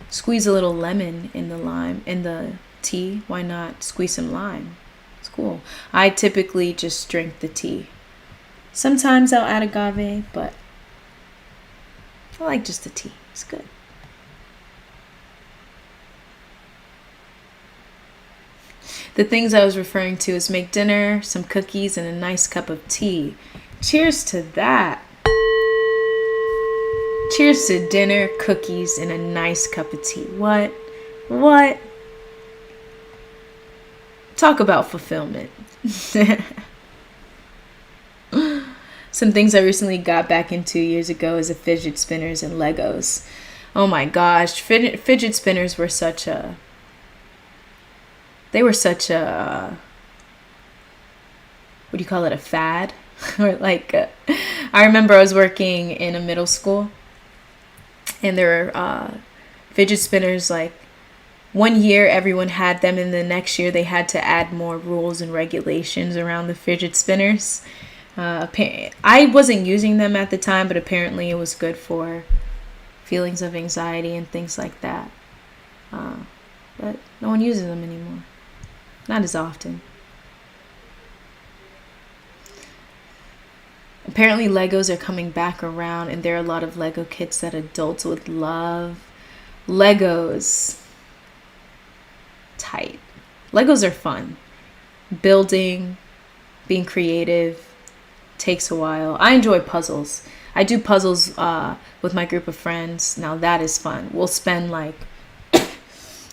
squeeze a little lemon in the tea, why not squeeze some lime? It's cool. I typically just drink the tea. Sometimes I'll add agave, but I like just the tea. It's good. The things I was referring to is make dinner, some cookies, and a nice cup of tea. Cheers to that. Cheers to dinner, cookies, and a nice cup of tea. What? Talk about fulfillment. Some things I recently got back into years ago is the fidget spinners and Legos. Oh my gosh, fidget spinners were such a what do you call it, a fad? Or like, I remember I was working in a middle school, and there were fidget spinners like One year everyone had them, and the next year they had to add more rules and regulations around the fidget spinners. I wasn't using them at the time, but apparently it was good for feelings of anxiety and things like that. But no one uses them anymore. Not as often. Apparently Legos are coming back around, and there are a lot of Lego kits that adults would love. Legos. Tight. Legos are fun. Building, being creative, takes a while. I enjoy puzzles. I do puzzles with my group of friends. Now that is fun. We'll spend like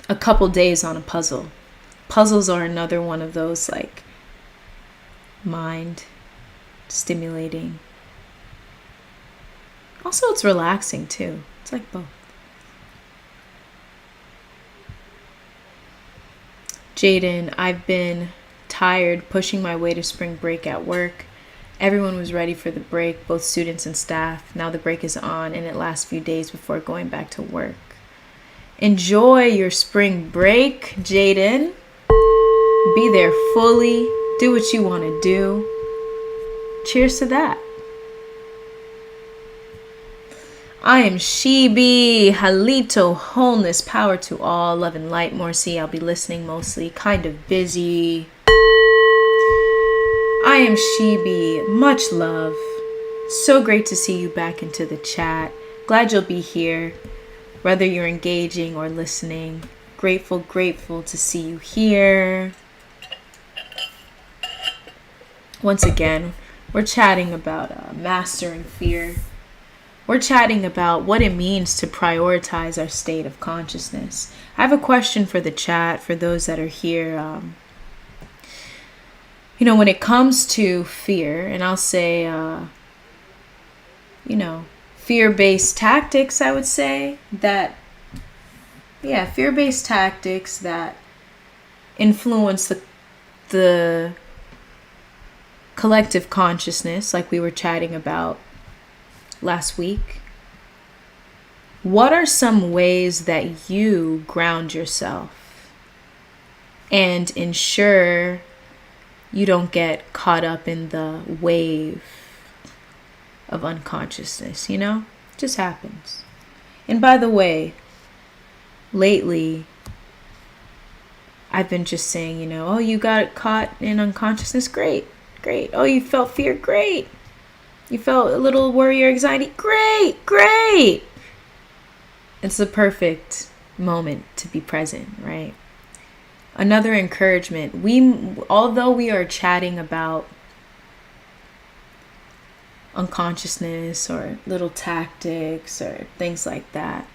a couple days on a puzzle. Puzzles are another one of those like mind stimulating. Also, it's relaxing too. It's like both. Jaden, I've been tired pushing my way to spring break at work. Everyone was ready for the break, both students and staff. Now the break is on, and it lasts a few days before going back to work. Enjoy your spring break, Jaden. Be there fully. Do what you want to do. Cheers to that. I am Shibi, Halito, wholeness, power to all, love and light, Morcie. I'll be listening mostly, kind of busy. I am Shibi, much love. So great to see you back into the chat. Glad you'll be here, whether you're engaging or listening. Grateful to see you here. Once again, we're chatting about mastering fear. We're chatting about what it means to prioritize our state of consciousness. I have a question for the chat, for those that are here. When it comes to fear, and I'll say, fear-based tactics, I would say fear-based tactics that influence the collective consciousness, like we were chatting about last week. What are some ways that you ground yourself and ensure you don't get caught up in the wave of unconsciousness? It just happens. And by the way, lately I've been just saying, you got caught in unconsciousness, great. Oh, you felt fear, great. You felt a little worry or anxiety, great. It's the perfect moment to be present, right? Another encouragement, although we are chatting about unconsciousness or little tactics or things like that,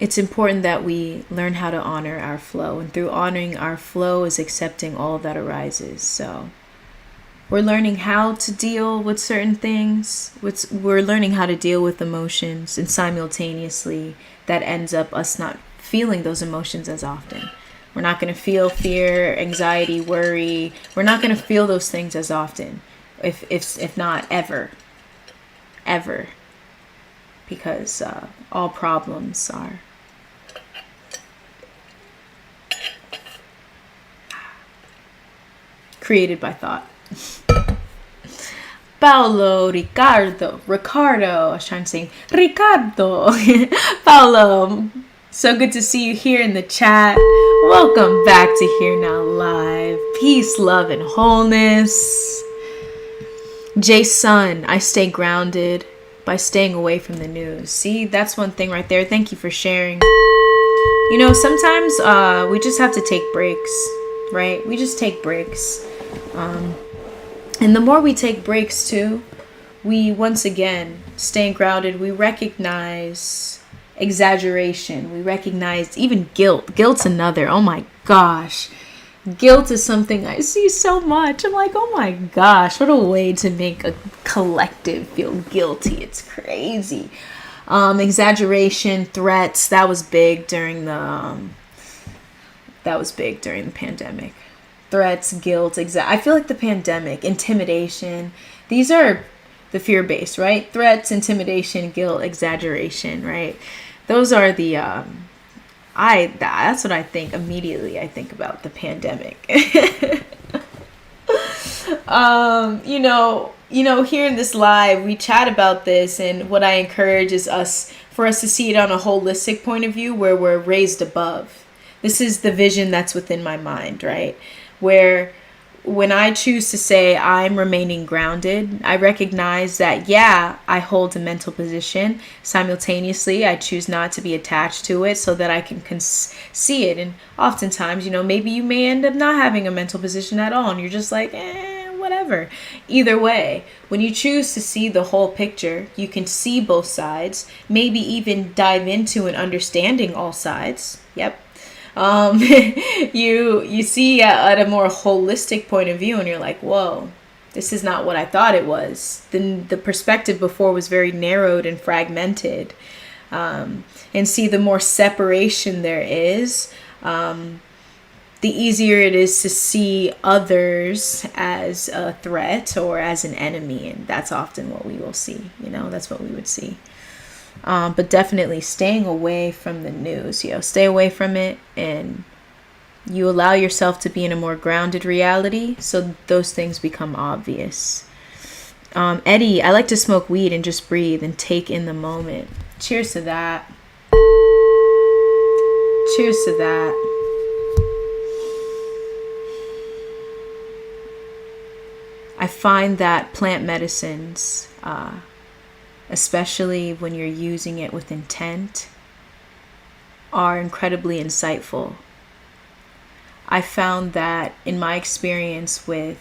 it's important that we learn how to honor our flow. And through honoring our flow is accepting all that arises. So we're learning how to deal with certain things. We're learning how to deal with emotions, and simultaneously that ends up us not feeling those emotions as often. We're not going to feel fear, anxiety, worry. We're not going to feel those things as often, if not ever, because all problems are created by thought. Ricardo. I was trying to say Ricardo. Paolo, so good to see you here in the chat. Welcome back to Here Now Live. Peace, love, and wholeness. Jason, I stay grounded by staying away from the news. See, that's one thing right there. Thank you for sharing. Sometimes we just have to take breaks, right? We just take breaks. And the more we take breaks too, we once again staying grounded. We recognize exaggeration. We recognize even guilt. Guilt's another. Oh my gosh. Guilt is something I see so much. I'm like, oh my gosh, what a way to make a collective feel guilty. It's crazy. Exaggeration, threats, that was big during the pandemic. Threats, guilt, I feel like the pandemic, intimidation, these are the fear-based, right? Threats, intimidation, guilt, exaggeration, right? those are the that's what I think immediately. I think about the pandemic. Here in this live, we chat about this, and what I encourage is for us to see it on a holistic point of view, where we're raised above. This is the vision that's within my mind, right? Where when I choose to say I'm remaining grounded, I recognize that, yeah, I hold a mental position. Simultaneously, I choose not to be attached to it so that I can see it. And oftentimes, maybe you may end up not having a mental position at all, and you're just like, whatever. Either way, when you choose to see the whole picture, you can see both sides, maybe even dive into and understanding all sides. Yep. You see at a more holistic point of view, and you're like, whoa, this is not what I thought it was. Then the perspective before was very narrowed and fragmented. And see the more separation there is, the easier it is to see others as a threat or as an enemy. And that's often what we will see, that's what we would see. But definitely staying away from the news, stay away from it, and you allow yourself to be in a more grounded reality, so those things become obvious. Eddie, I like to smoke weed and just breathe and take in the moment. Cheers to that. Cheers to that. I find that plant medicines, especially when you're using it with intent, are incredibly insightful. I found that in my experience with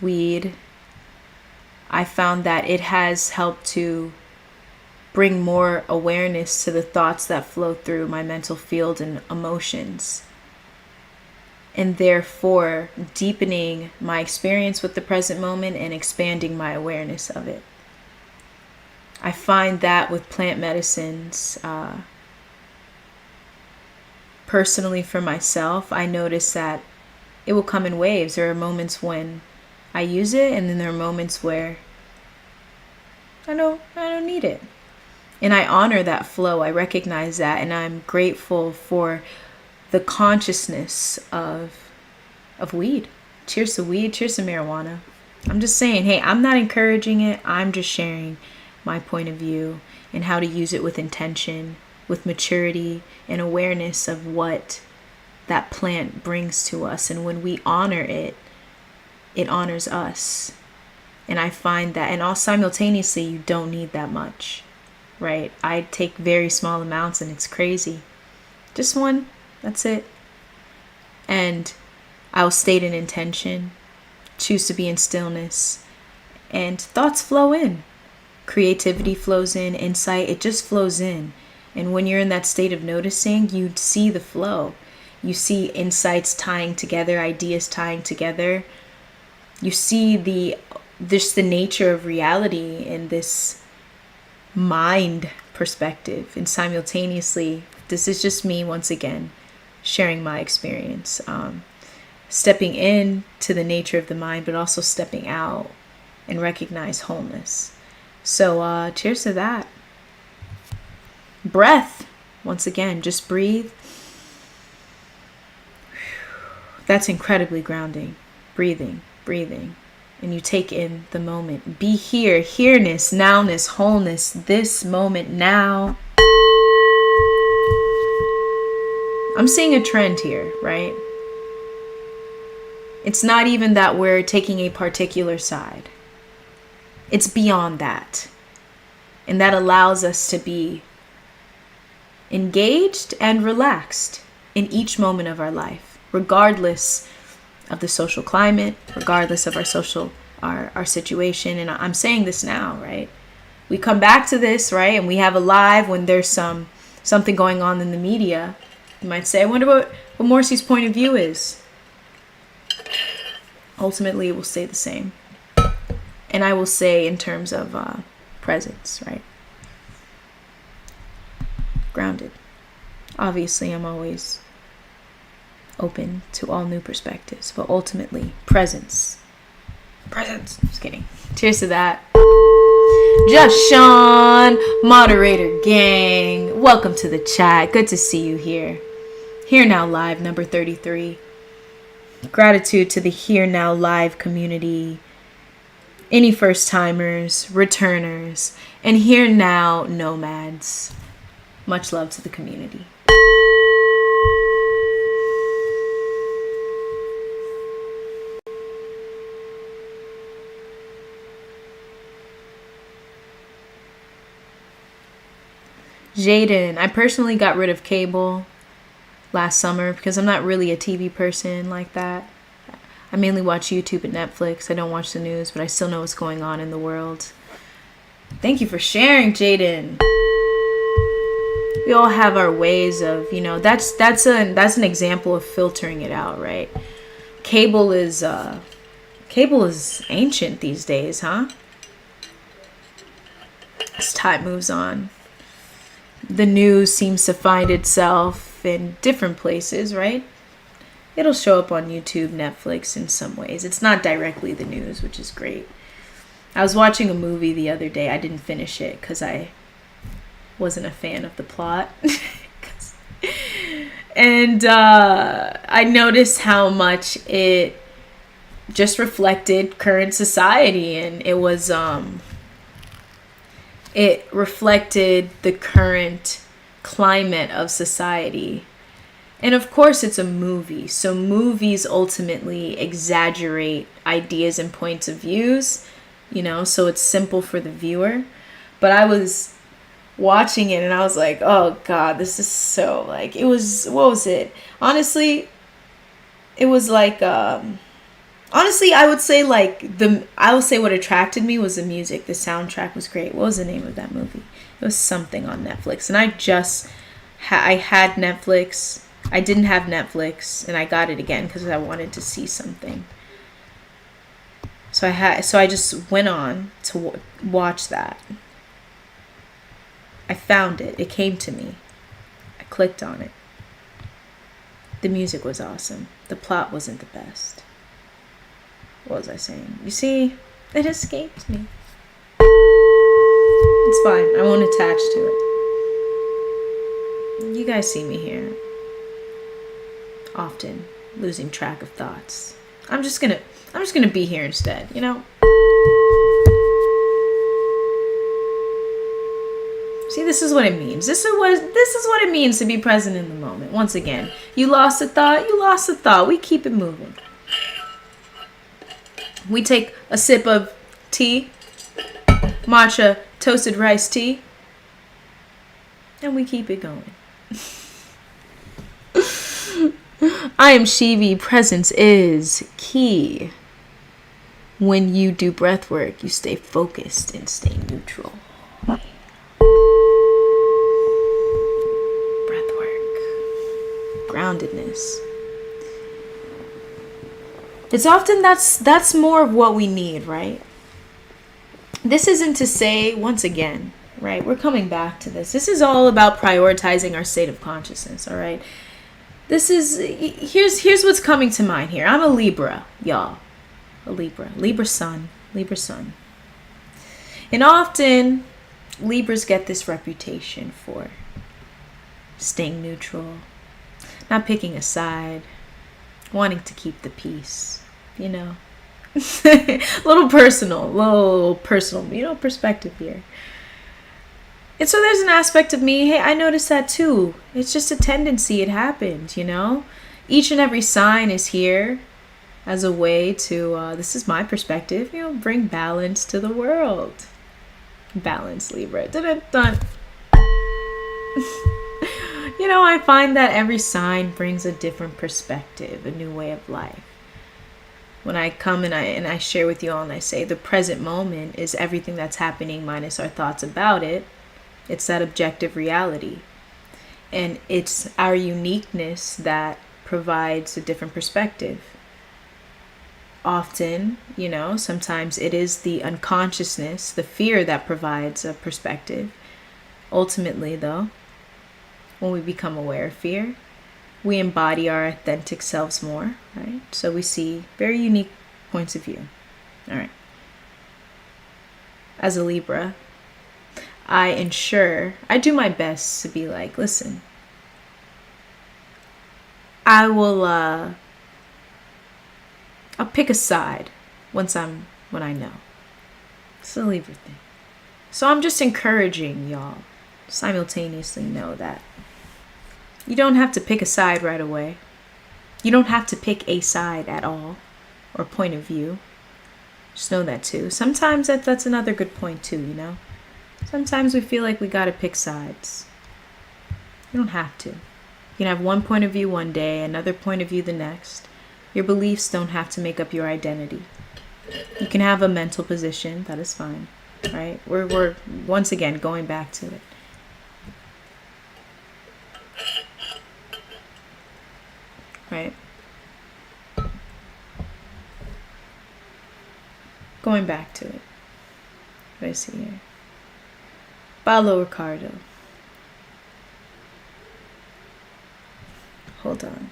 weed, I found that it has helped to bring more awareness to the thoughts that flow through my mental field and emotions, and therefore deepening my experience with the present moment and expanding my awareness of it. I find that with plant medicines, personally for myself, I notice that it will come in waves. There are moments when I use it, and then there are moments where I don't need it. And I honor that flow. I recognize that, and I'm grateful for the consciousness of weed. Cheers to weed, cheers to marijuana. I'm just saying, hey, I'm not encouraging it. I'm just sharing my point of view and how to use it with intention, with maturity and awareness of what that plant brings to us. And when we honor it, it honors us. And I find that, and all simultaneously, you don't need that much, right? I take very small amounts and it's crazy. Just one, that's it. And I'll state an intention, choose to be in stillness, and thoughts flow in. Creativity flows in, insight, it just flows in. And when you're in that state of noticing, you see the flow. You see insights tying together, ideas tying together. You see the nature of reality in this mind perspective. And simultaneously, this is just me once again sharing my experience. Stepping in to the nature of the mind, but also stepping out and recognize wholeness. So cheers to that. Breath. Once again, just breathe. That's incredibly grounding. Breathing. And you take in the moment. Be here. Here-ness, now-ness, wholeness. This moment now. I'm seeing a trend here, right? It's not even that we're taking a particular side. It's beyond that. And that allows us to be engaged and relaxed in each moment of our life, regardless of the social climate, regardless of our situation. And I'm saying this now, right? We come back to this, right? And we have a live when there's something going on in the media. You might say, I wonder what Morcie's point of view is. Ultimately, it will stay the same. And I will say in terms of presence, right? Grounded. Obviously, I'm always open to all new perspectives, but ultimately, presence. Just kidding. Cheers to that. Just Sean, moderator gang. Welcome to the chat. Good to see you here. Here Now Live number 33. Gratitude to the Here Now Live community, any first timers, returners, and Here Now nomads. Much love to the community. Jaden, I personally got rid of cable last summer because I'm not really a TV person like that. I mainly watch YouTube and Netflix. I don't watch the news, but I still know what's going on in the world. Thank you for sharing, Jaden. We all have our ways of, that's an example of filtering it out, right? Cable is ancient these days, huh? As time moves on, the news seems to find itself in different places, right? It'll show up on YouTube, Netflix in some ways. It's not directly the news, which is great. I was watching a movie the other day. I didn't finish it because I wasn't a fan of the plot. And I noticed how much it just reflected current society, and it was it reflected the current climate of society. And of course it's a movie, so movies ultimately exaggerate ideas and points of views, so it's simple for the viewer. But I was watching it and I was like, oh god, this is so what was it? Honestly, it was like honestly, I would say what attracted me was the music. The soundtrack was great. What was the name of that movie? It was something on Netflix. And I had Netflix. I didn't have Netflix, and I got it again because I wanted to see something. So I just went on to watch that. I found it. It came to me. I clicked on it. The music was awesome. The plot wasn't the best. What was I saying? You see, it escaped me. It's fine. I won't attach to it. You guys see me here. Often losing track of thoughts. I'm just gonna be here instead, See, this is what it means. This is what it means to be present in the moment. Once again, you lost a thought. We keep it moving. We take a sip of tea, matcha toasted rice tea, and we keep it going. I am Shivi. Presence is key. When you do breath work, you stay focused and stay neutral. Breath work. Groundedness. It's often that's more of what we need, right? This isn't to say, once again, right? We're coming back to this. This is all about prioritizing our state of consciousness, all right? Here's what's coming to mind here. I'm a Libra, y'all. A Libra sun. And often Libras get this reputation for staying neutral, not picking a side, wanting to keep the peace, little personal, perspective here. And so there's an aspect of me, hey, I noticed that too. It's just a tendency. It happened, Each and every sign is here as a way to, this is my perspective, bring balance to the world. Balance, Libra. Dun-dun-dun. I find that every sign brings a different perspective, a new way of life. When I come and I share with you all and I say the present moment is everything that's happening minus our thoughts about it. It's that objective reality. And it's our uniqueness that provides a different perspective. Often, sometimes it is the unconsciousness, the fear that provides a perspective. Ultimately, though, when we become aware of fear, we embody our authentic selves more, right? So we see very unique points of view. All right. As a Libra, I do my best to be like, listen, I'll pick a side when I know. So leave your thing. So I'm just encouraging y'all simultaneously know that you don't have to pick a side right away. You don't have to pick a side at all or point of view. Just know that too. Sometimes that's another good point too, you know? Sometimes we feel like we gotta pick sides. You don't have to. You can have one point of view one day, another point of view the next. Your beliefs don't have to make up your identity. You can have a mental position, that is fine, right? We're once again going back to it. Right? Going back to it. What do I see here? Paulo Ricardo. Hold on.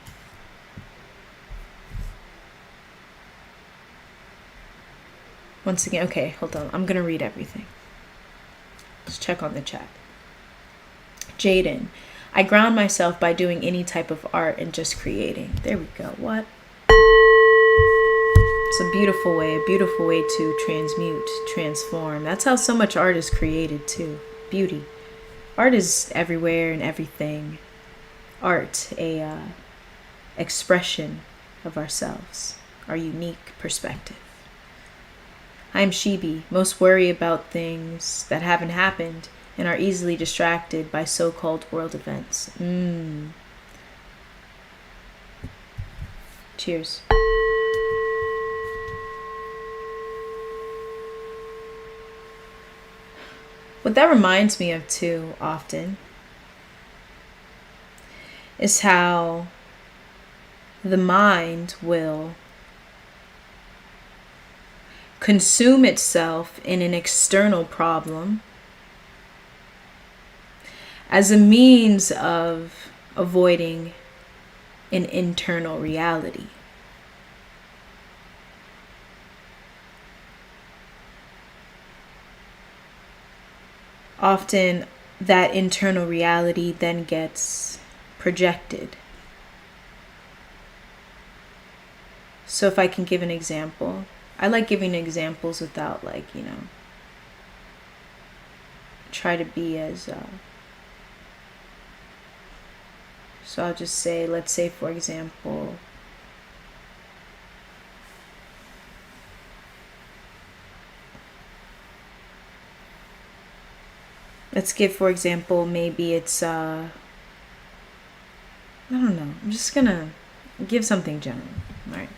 Once again, okay, hold on. I'm going to read everything. Let's check on the chat. Jaden. I ground myself by doing any type of art and just creating. There we go. What? It's a beautiful way to transmute, transform. That's how so much art is created too. Beauty. Art is everywhere and everything. Art, a expression of ourselves, our unique perspective. I'm Shibi, most worry about things that haven't happened and are easily distracted by so-called world events. Cheers. What that reminds me of too often is how the mind will consume itself in an external problem as a means of avoiding an internal reality. Often that internal reality then gets projected. So if I can give an example, I like giving examples without try to be as, so I'll just say, let's say for example, let's give, for example, maybe it's, I don't know. I'm just going to give something general. All right.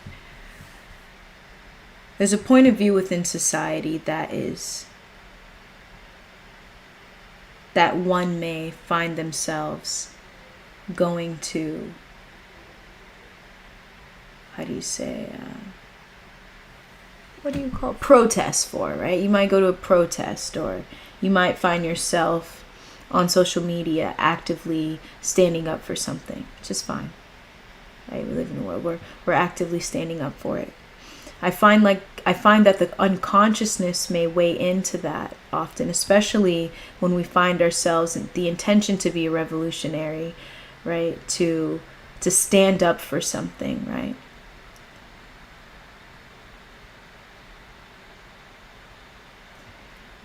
There's a point of view within society that one may find themselves going to, how do you say, what do you call it? Protest for, right? You might go to a protest, or you might find yourself on social media actively standing up for something, which is fine. Right? We live in a world where we're actively standing up for it. I find that the unconsciousness may weigh into that often, especially when we find ourselves in the intention to be a revolutionary, right? To stand up for something, right?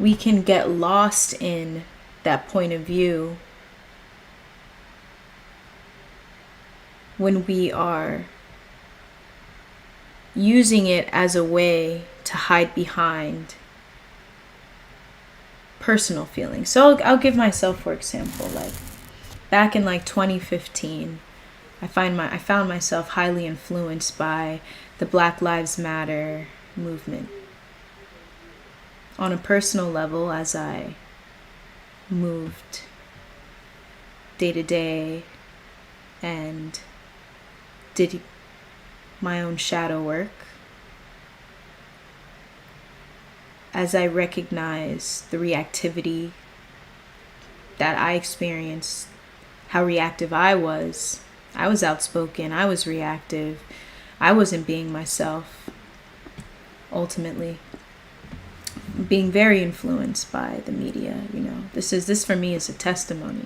We can get lost in that point of view when we are using it as a way to hide behind personal feelings. So I'll give myself, for example, like back in 2015, I found myself highly influenced by the Black Lives Matter movement. On a personal level, as I moved day to day and did my own shadow work, as I recognized the reactivity that I experienced, how reactive I was outspoken, I was reactive, I wasn't being myself ultimately. being very influenced by the media. This for me is a testimony,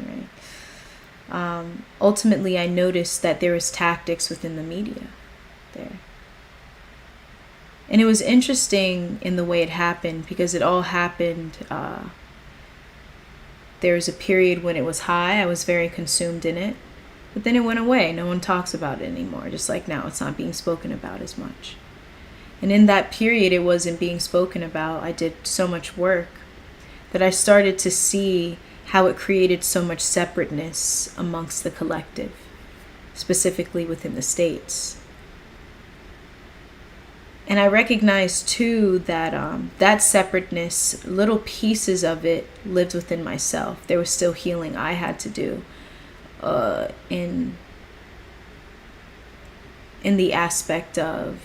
right? Ultimately, I noticed that there was tactics within the media there. And it was interesting in the way it happened, because it all happened. There was a period when it was high. I was very consumed in it. But then it went away. No one talks about it anymore. Just like now, it's not being spoken about as much. And in that period, it wasn't being spoken about. I did so much work that I started to see how it created so much separateness amongst the collective, specifically within the States. And I recognized too that that separateness, little pieces of it lived within myself. There was still healing I had to do in the aspect of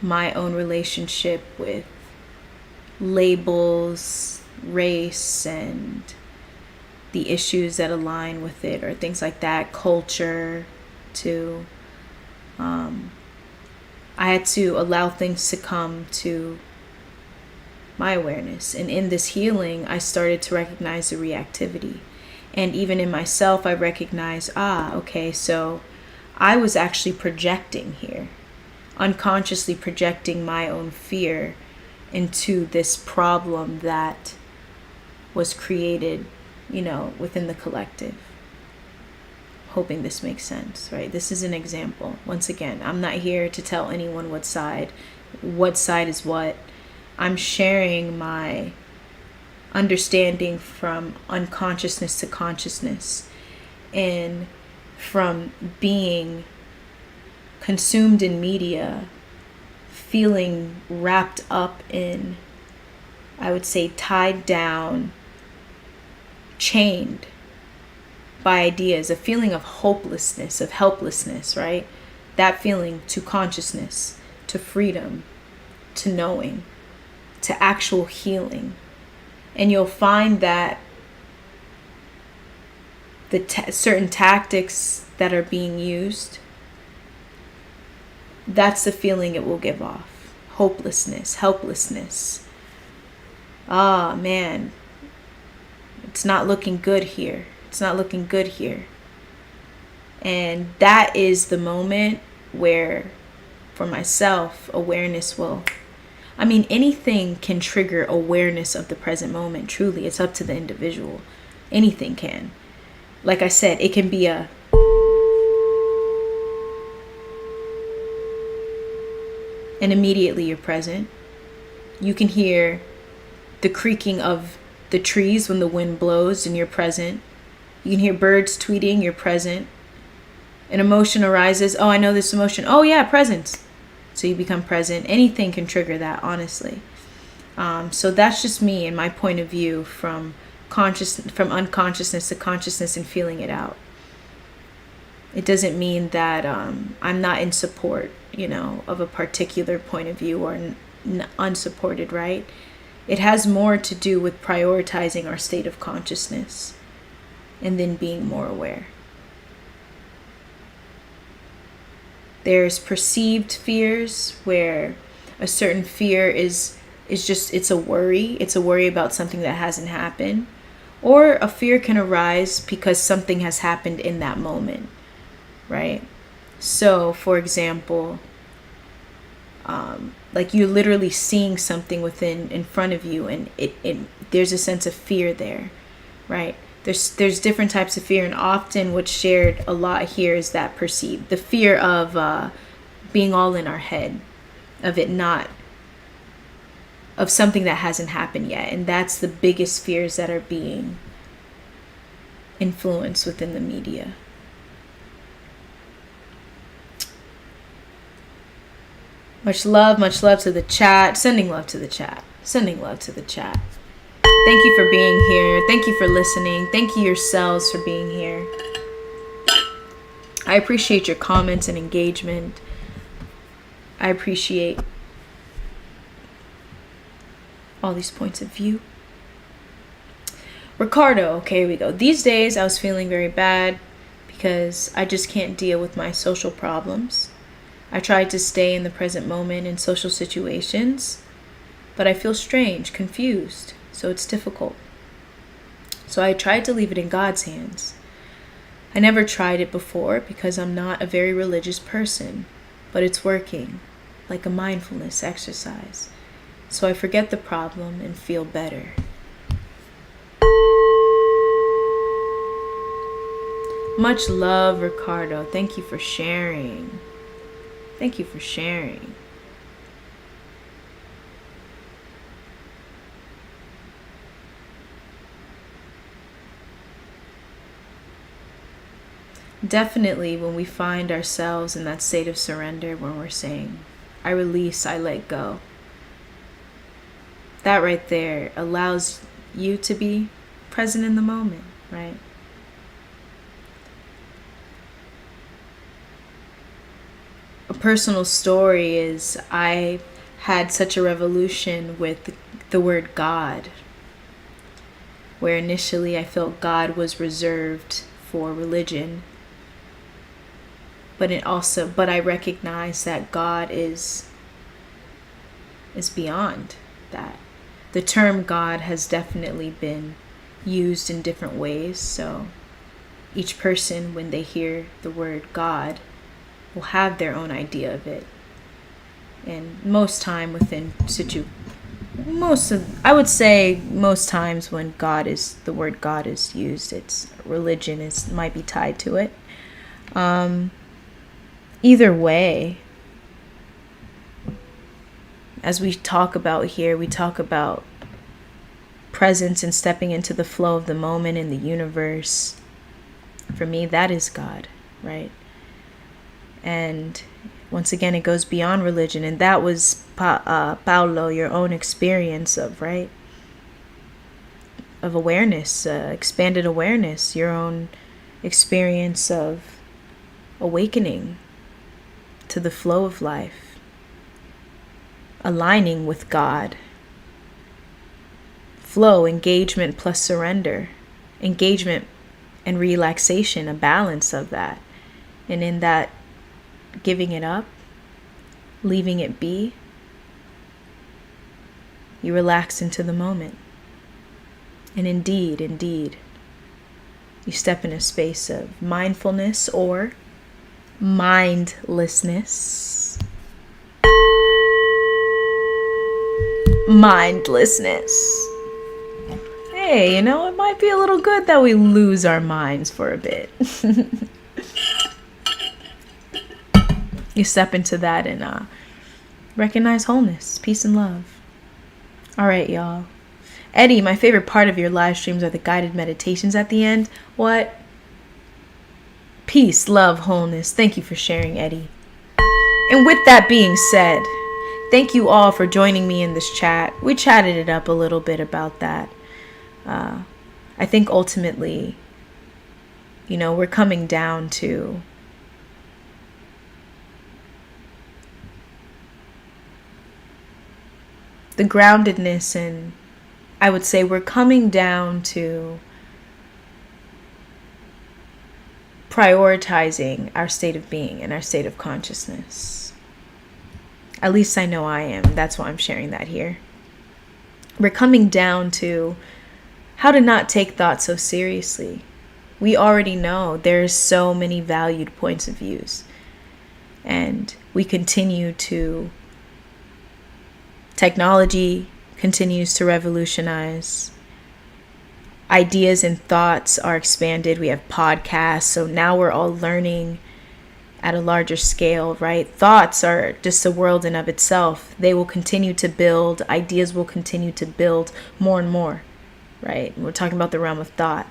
my own relationship with labels, race, and the issues that align with it, or things like that, culture too. I had to allow things to come to my awareness. And in this healing, I started to recognize the reactivity. And even in myself, I recognized, okay, so I was actually projecting here, unconsciously projecting my own fear into this problem that was created, within the collective. Hoping this makes sense, right? This is an example. Once again, I'm not here to tell anyone what side is what. I'm sharing my understanding from unconsciousness to consciousness, and from being consumed in media, feeling wrapped up in, I would say, tied down, chained by ideas, a feeling of hopelessness, of helplessness, right? That feeling to consciousness, to freedom, to knowing, to actual healing. And you'll find that the certain tactics that are being used, that's the feeling it will give off. Hopelessness, helplessness. Man, it's not looking good here. It's not looking good here. And that is the moment where, for myself, awareness will... anything can trigger awareness of the present moment, truly. It's up to the individual. Anything can. Like I said, it can be and immediately you're present. You can hear the creaking of the trees when the wind blows and you're present. You can hear birds tweeting, you're present. An emotion arises. Oh, I know this emotion. Oh yeah, presence. So you become present. Anything can trigger that, honestly. So that's just me and my point of view from unconsciousness to consciousness and feeling it out. It doesn't mean that I'm not in support, of a particular point of view or unsupported, right? It has more to do with prioritizing our state of consciousness and then being more aware. There's perceived fears where a certain fear is just, it's a worry. It's a worry about something that hasn't happened. Or a fear can arise because something has happened in that moment, right? So, for example, like you're literally seeing something in front of you, and there's a sense of fear there, right? There's different types of fear, and often what's shared a lot here is that perceived, the fear of being all in our head, of something that hasn't happened yet. And that's the biggest fears that are being influenced within the media. Much love to the chat. Sending love to the chat. Thank you for being here. Thank you for listening. Thank you yourselves for being here. I appreciate your comments and engagement. I appreciate all these points of view. Ricardo, okay, here we go. These days I was feeling very bad because I just can't deal with my social problems. I tried to stay in the present moment in social situations, but I feel strange, confused, so it's difficult. So I tried to leave it in God's hands. I never tried it before because I'm not a very religious person, but it's working, like a mindfulness exercise. So I forget the problem and feel better. Much love, Ricardo. Thank you for sharing. Thank you for sharing. Definitely when we find ourselves in that state of surrender, when we're saying, I release, I let go. That right there allows you to be present in the moment, right? A personal story is I had such a revolution with the word God, where initially I felt God was reserved for religion, but I recognize that God is beyond that. The term God has definitely been used in different ways, so each person, when they hear the word God, will have their own idea of it. And most time within I would say most times when the word God is used, it's religion might be tied to it. Either way, as we talk about here, we talk about presence and stepping into the flow of the moment in the universe. For me, that is God, right? And once again, it goes beyond religion. And that was, Paulo, your own experience of, right? Of awareness, expanded awareness, your own experience of awakening to the flow of life. Aligning with God. Flow, engagement plus surrender. Engagement and relaxation, a balance of that. And in that, giving it up, leaving it be, you relax into the moment. And indeed, you step in a space of mindfulness or mindlessness. Mindlessness. Hey, it might be a little good that we lose our minds for a bit. You step into that and recognize wholeness, peace, and love. All right, y'all. Eddie, my favorite part of your live streams are the guided meditations at the end. What? Peace, love, wholeness. Thank you for sharing, Eddie. And with that being said, thank you all for joining me in this chat. We chatted it up a little bit about that. I think ultimately, we're coming down to the groundedness, and I would say we're coming down to prioritizing our state of being and our state of consciousness. At least I know I am. That's why I'm sharing that here. We're coming down to how to not take thought so seriously. We already know there's so many valued points of views, and we continue to technology continues to revolutionize. Ideas and thoughts are expanded. We have podcasts. So now we're all learning at a larger scale, right? Thoughts are just a world in of itself. They will continue to build. Ideas will continue to build more and more, right? And we're talking about the realm of thought.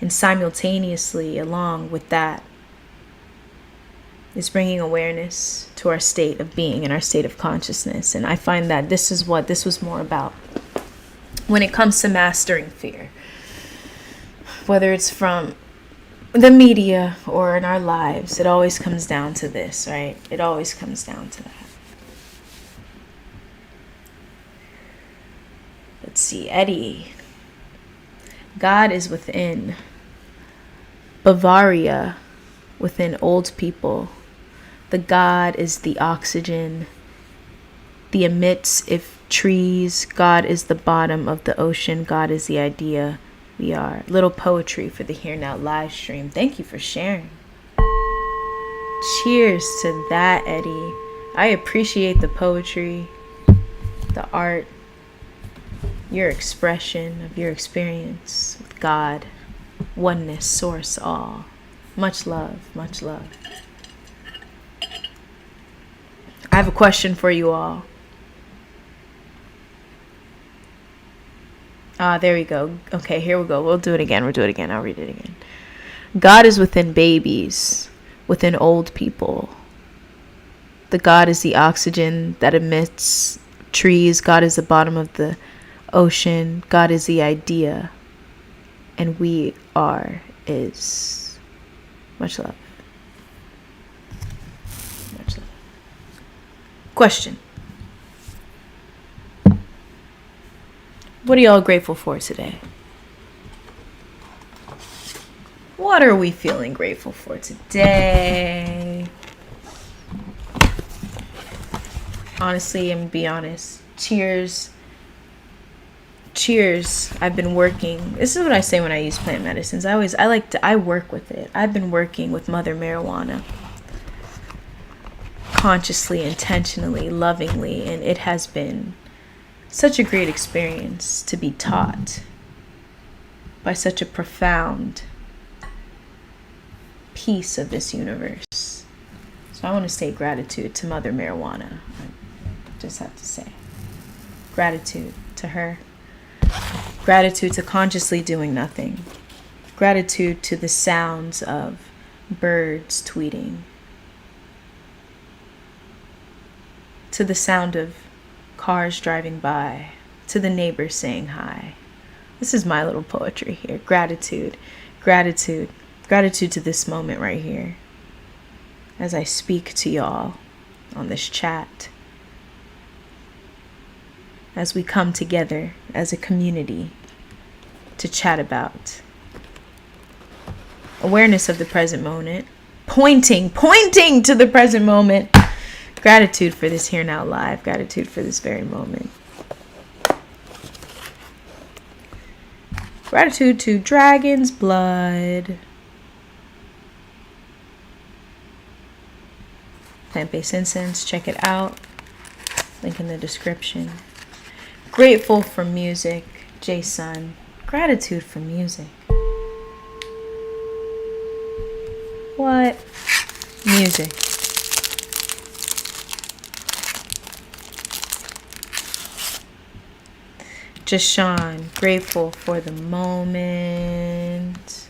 And simultaneously, along with that, is bringing awareness to our state of being and our state of consciousness. And I find that this is what this was more about when it comes to mastering fear. Whether it's from the media or in our lives, it always comes down to this, right? It always comes down to that. Let's see, Eddie. God is within. Bavaria, within old people. The God is the oxygen, the emits if trees. God is the bottom of the ocean. God is the idea. We are. Little poetry for the Here Now live stream. Thank you for sharing. Cheers to that, Eddie. I appreciate the poetry, the art, your expression of your experience with God, oneness, source, all. Much love, much love. I have a question for you all. There we go. Okay, here we go. We'll do it again. I'll read it again. God is within babies, within old people. The God is the oxygen that emits trees. God is the bottom of the ocean. God is the idea. And we are is. Much love. Much love. Question. What are y'all grateful for today? What are we feeling grateful for today? Honestly, I'm gonna be honest. Cheers. I've been working. This is what I say when I use plant medicines. I work with it. I've been working with mother marijuana. Consciously, intentionally, lovingly, and it has been such a great experience to be taught by such a profound piece of this universe. So I want to say gratitude to Mother Marijuana. I just have to say gratitude to her. Gratitude to consciously doing nothing. Gratitude to the sounds of birds tweeting. To the sound of cars driving by, to the neighbors saying hi. This is my little poetry here. Gratitude to this moment right here as I speak to y'all on this chat, as we come together as a community to chat about awareness of the present moment, pointing to the present moment. Gratitude for this Here Now Live. Gratitude for this very moment. Gratitude to Dragon's Blood. Plant-based incense. Check it out. Link in the description. Grateful for music. Jason. Gratitude for music. What? Music. Just Sean, grateful for the moment.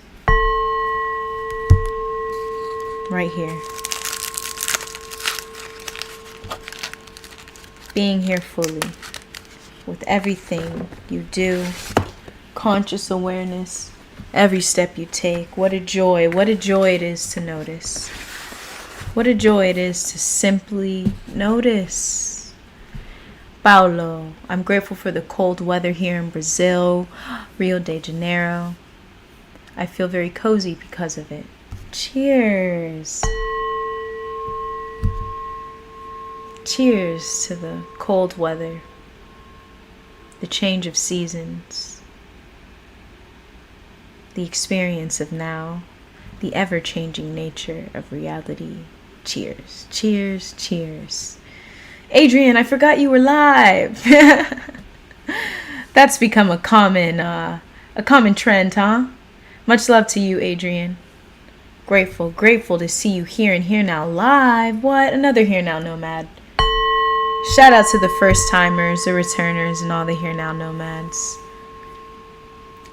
Right here. Being here fully with everything you do. Conscious awareness. Every step you take. What a joy it is to notice. What a joy it is to simply notice. Paulo, I'm grateful for the cold weather here in Brazil, Rio de Janeiro. I feel very cozy because of it. Cheers. Cheers to the cold weather, the change of seasons, the experience of now, the ever-changing nature of reality. Cheers, cheers, cheers. Adrian, I forgot you were live. That's become a common trend, huh? Much love to you, Adrian. Grateful to see you here and Here Now live. What? Another Here Now nomad. Shout out to the first timers, the returners, and all the Here Now nomads.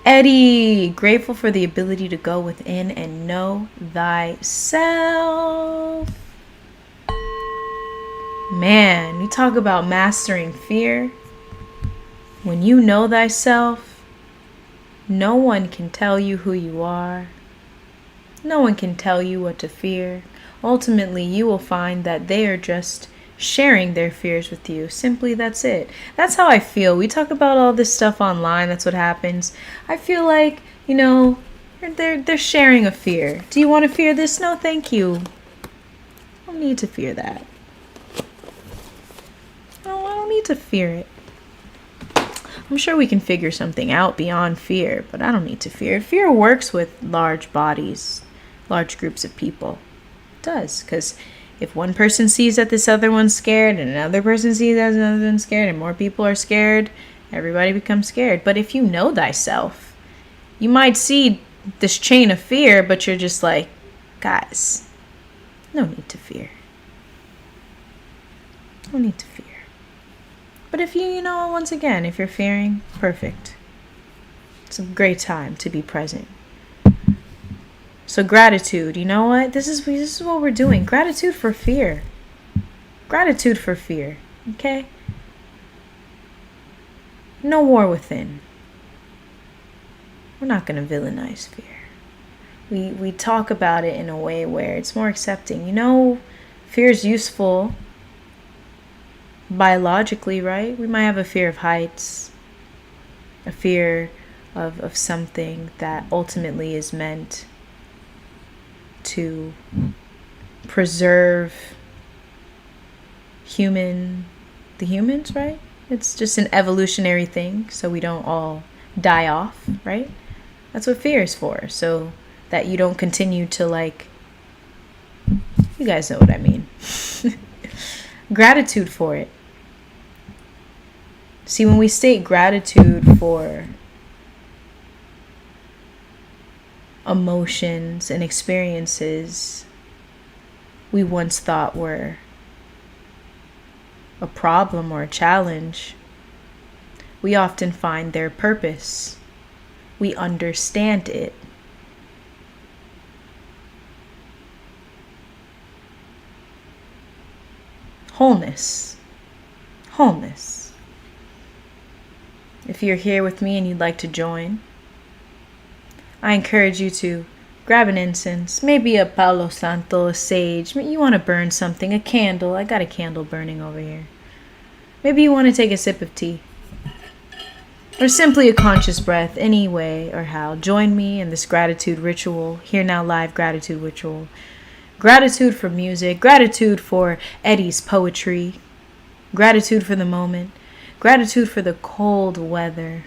Eddie, grateful for the ability to go within and know thyself. Man, you talk about mastering fear. When you know thyself, no one can tell you who you are. No one can tell you what to fear. Ultimately, you will find that they are just sharing their fears with you. Simply, that's it. That's how I feel. We talk about all this stuff online. That's what happens. I feel like, they're sharing a fear. Do you want to fear this? No, thank you. I don't need to fear that. I don't need to fear it. I'm sure we can figure something out beyond fear, but I don't need to fear. Fear works with large bodies, large groups of people. It does, because if one person sees that this other one's scared and another person sees that another one's scared and more people are scared, everybody becomes scared. But if you know thyself, you might see this chain of fear, but you're just like, guys, no need to fear. No need to fear. But if you know, once again, if you're fearing, perfect. It's a great time to be present. So gratitude, you know what? This is what we're doing. Gratitude for fear. Gratitude for fear. Okay? No war within. We're not going to villainize fear. We talk about it in a way where it's more accepting. You know, fear is useful biologically, right? We might have a fear of heights, a fear of something that ultimately is meant to preserve the humans, right? It's just an evolutionary thing, so we don't all die off, right? That's what fear is for, so that you don't continue to, like, you guys know what I mean. Gratitude for it. See, when we state gratitude for emotions and experiences we once thought were a problem or a challenge, we often find their purpose. We understand it. Wholeness. Wholeness. If you're here with me and you'd like to join, I encourage you to grab an incense, maybe a Palo Santo, a sage. You want to burn something, a candle. I got a candle burning over here. Maybe you want to take a sip of tea. Or simply a conscious breath, any way or how. Join me in this gratitude ritual, Here Now Live gratitude ritual. Gratitude for music, gratitude for Eddie's poetry, gratitude for the moment, gratitude for the cold weather,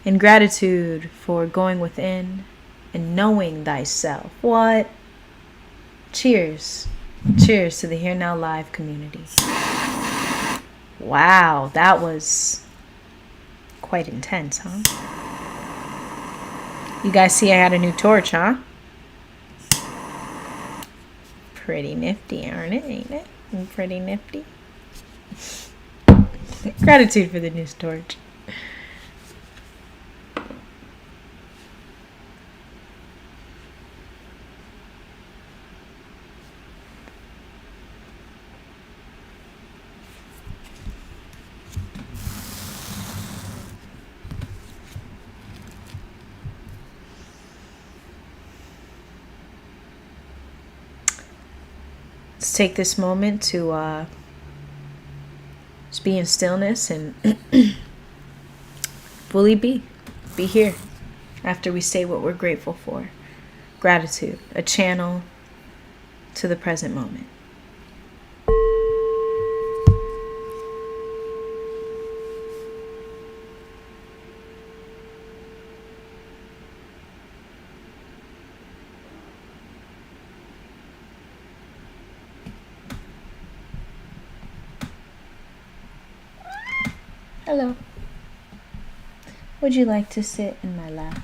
and gratitude for going within and knowing thyself. What? Cheers. Cheers to the Here Now Live community. Wow, that was quite intense, huh? You guys see I had a new torch, huh? Pretty nifty, aren't it? Ain't it? Pretty nifty. Gratitude for the new torch. Let's take this moment to just be in stillness and fully be here after we say what we're grateful for. Gratitude, a channel to the present moment. Hello. Would you like to sit in my lap?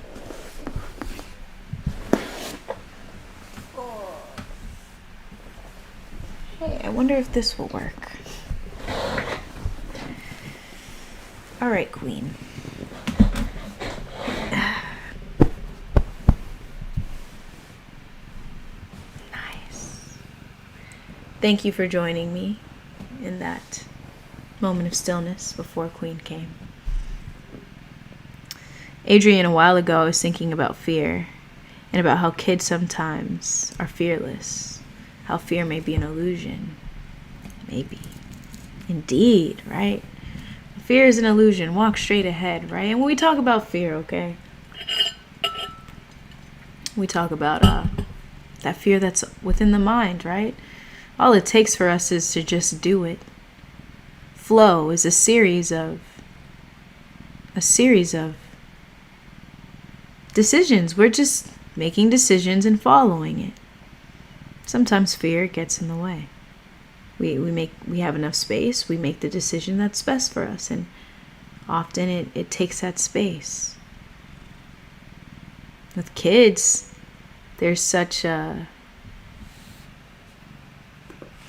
Hey, I wonder if this will work. All right, Queen. Nice. Thank you for joining me in that moment of stillness before Queen came. Adrian, a while ago, I was thinking about fear and about how kids sometimes are fearless, how fear may be an illusion. Maybe. Indeed, right? Fear is an illusion. Walk straight ahead, right? And when we talk about fear, okay, we talk about that fear that's within the mind, right? All it takes for us is to just do it. flow is a series of decisions. We're just making decisions and following it. Sometimes fear gets in the way. We have enough space, we make the decision that's best for us, and often it takes that space. With kids, there's such a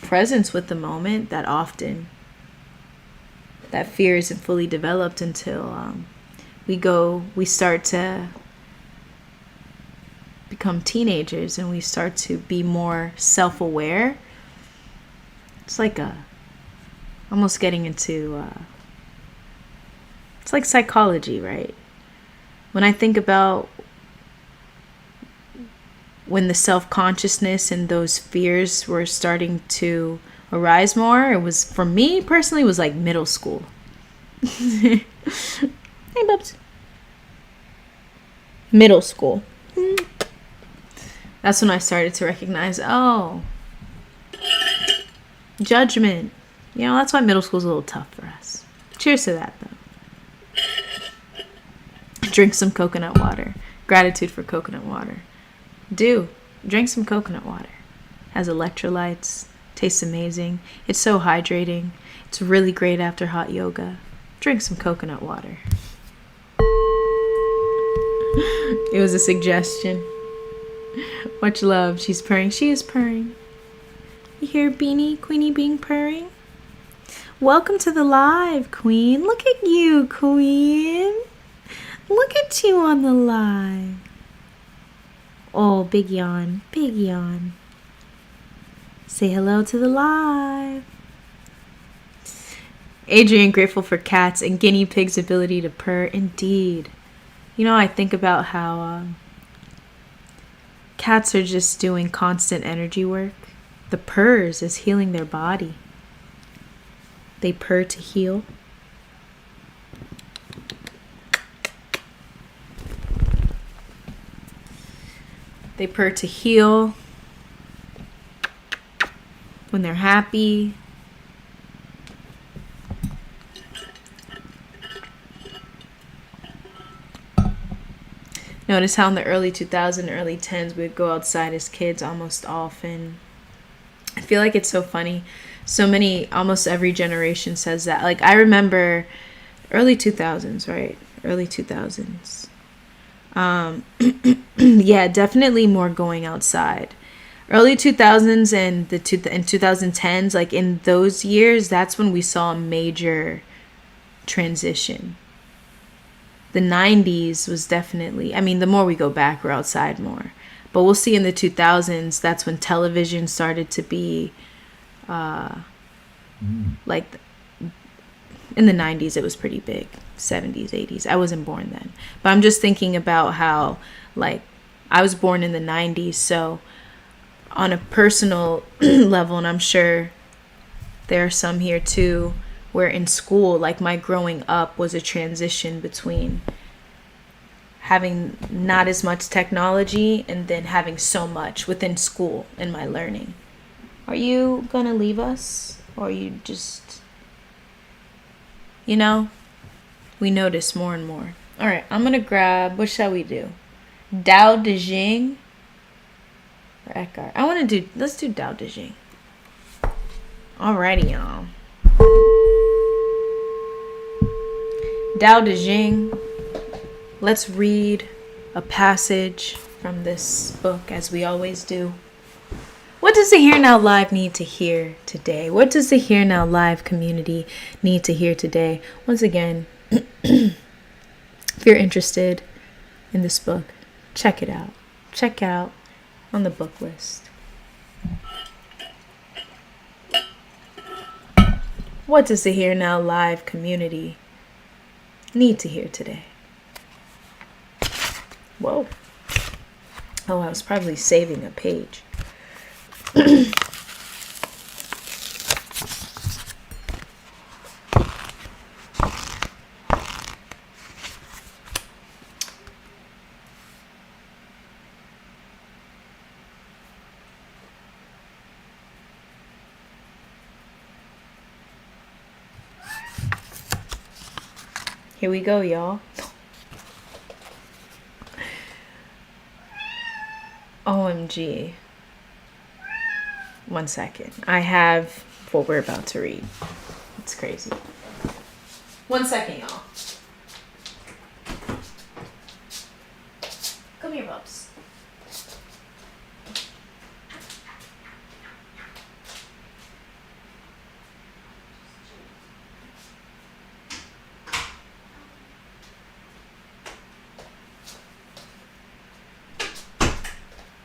presence with the moment that often that fear isn't fully developed until we start to become teenagers and we start to be more self-aware. It's like almost getting into it's like psychology, right? When I think about when the self-consciousness and those fears were starting to arise more, it was, for me personally, it was like middle school. Hey, Bubs. Middle school. That's when I started to recognize, judgment. That's why middle school's a little tough for us. Cheers to that, though. Drink some coconut water. Gratitude for coconut water. Drink some coconut water. Has electrolytes. Tastes amazing. It's so hydrating. It's really great after hot yoga. Drink some coconut water. It was a suggestion. Much love. She's purring. She is purring. You hear Queenie being purring? Welcome to the live, Queen. Look at you, Queen. Look at you on the live. Oh, big yawn. Big yawn. Say hello to the live. Adrian, grateful for cats and guinea pigs' ability to purr. Indeed. I think about how cats are just doing constant energy work. The purrs is healing their body. They purr to heal. They purr to heal when they're happy. Notice how in the early 2000s, early 10s, we'd go outside as kids almost often. I feel like it's so funny. Almost every generation says that. Like, I remember early 2000s, right? Early 2000s. Yeah, definitely more going outside. Early 2000s and 2010s, like in those years, that's when we saw a major transition. The 90s was definitely, the more we go back, we're outside more. But we'll see in the 2000s, that's when television started to be, like, in the 90s, it was pretty big. 70s, 80s. I wasn't born then. But I'm just thinking about how, like, I was born in the 90s, so on a personal level, and I'm sure there are some here too, where in school, like, my growing up was a transition between having not as much technology and then having so much within school and my learning. Are you gonna leave us? Or are you just, we notice more and more. All right, I'm gonna grab, what shall we do? Dao De Jing or Eckhart? Let's do Dao De Jing. Alrighty, y'all. Dao De Jing. Let's read a passage from this book, as we always do. What does the Here Now Live need to hear today? What does the Here Now Live community need to hear today? Once again, if you're interested in this book, check it out. Check out on the book list. What does the Here Now Live community need to hear today? Whoa. Oh, I was probably saving a page. Here we go, y'all. OMG. 1 second. I have what we're about to read. It's crazy. 1 second, y'all. Come here, Bubs.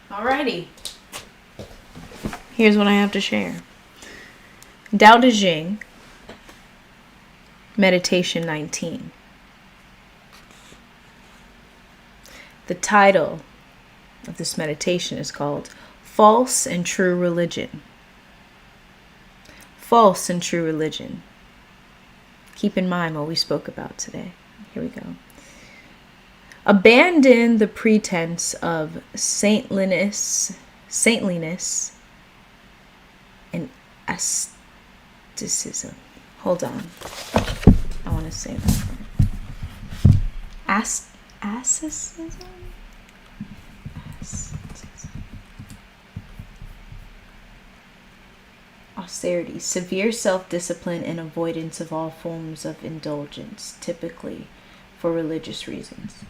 Alrighty. Here's what I have to share. Tao Te Ching, Meditation 19. The title of this meditation is called False and True Religion. False and true religion. Keep in mind what we spoke about today. Here we go. Abandon the pretense of saintliness and asceticism. Hold on. I want to say that. Asceticism? Austerity, severe self-discipline and avoidance of all forms of indulgence, typically for religious reasons.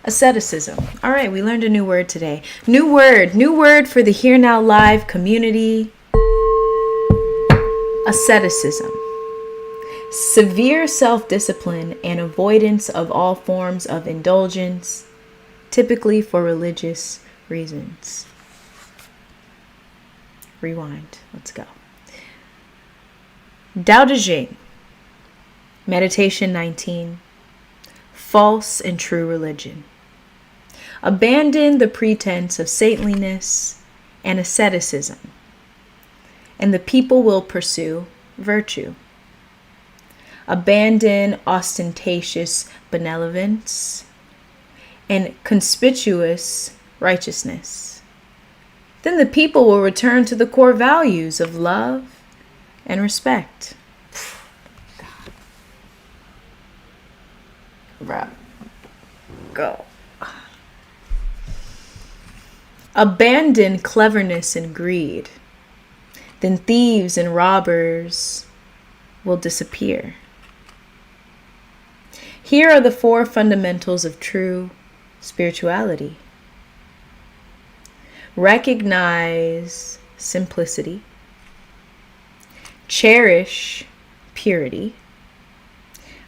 Asceticism. All right, we learned a new word today. New word for the Here Now Live community. Asceticism. Severe self-discipline and avoidance of all forms of indulgence, typically for religious reasons. Rewind. Let's go. Tao Te Ching, Meditation 19. False and true religion. Abandon the pretense of saintliness and asceticism, and the people will pursue virtue. Abandon ostentatious benevolence and conspicuous righteousness. Then the people will return to the core values of love and respect. Bro, go. Abandon cleverness and greed. Then thieves and robbers will disappear. Here are the 4 fundamentals of true spirituality. Recognize simplicity. Cherish purity.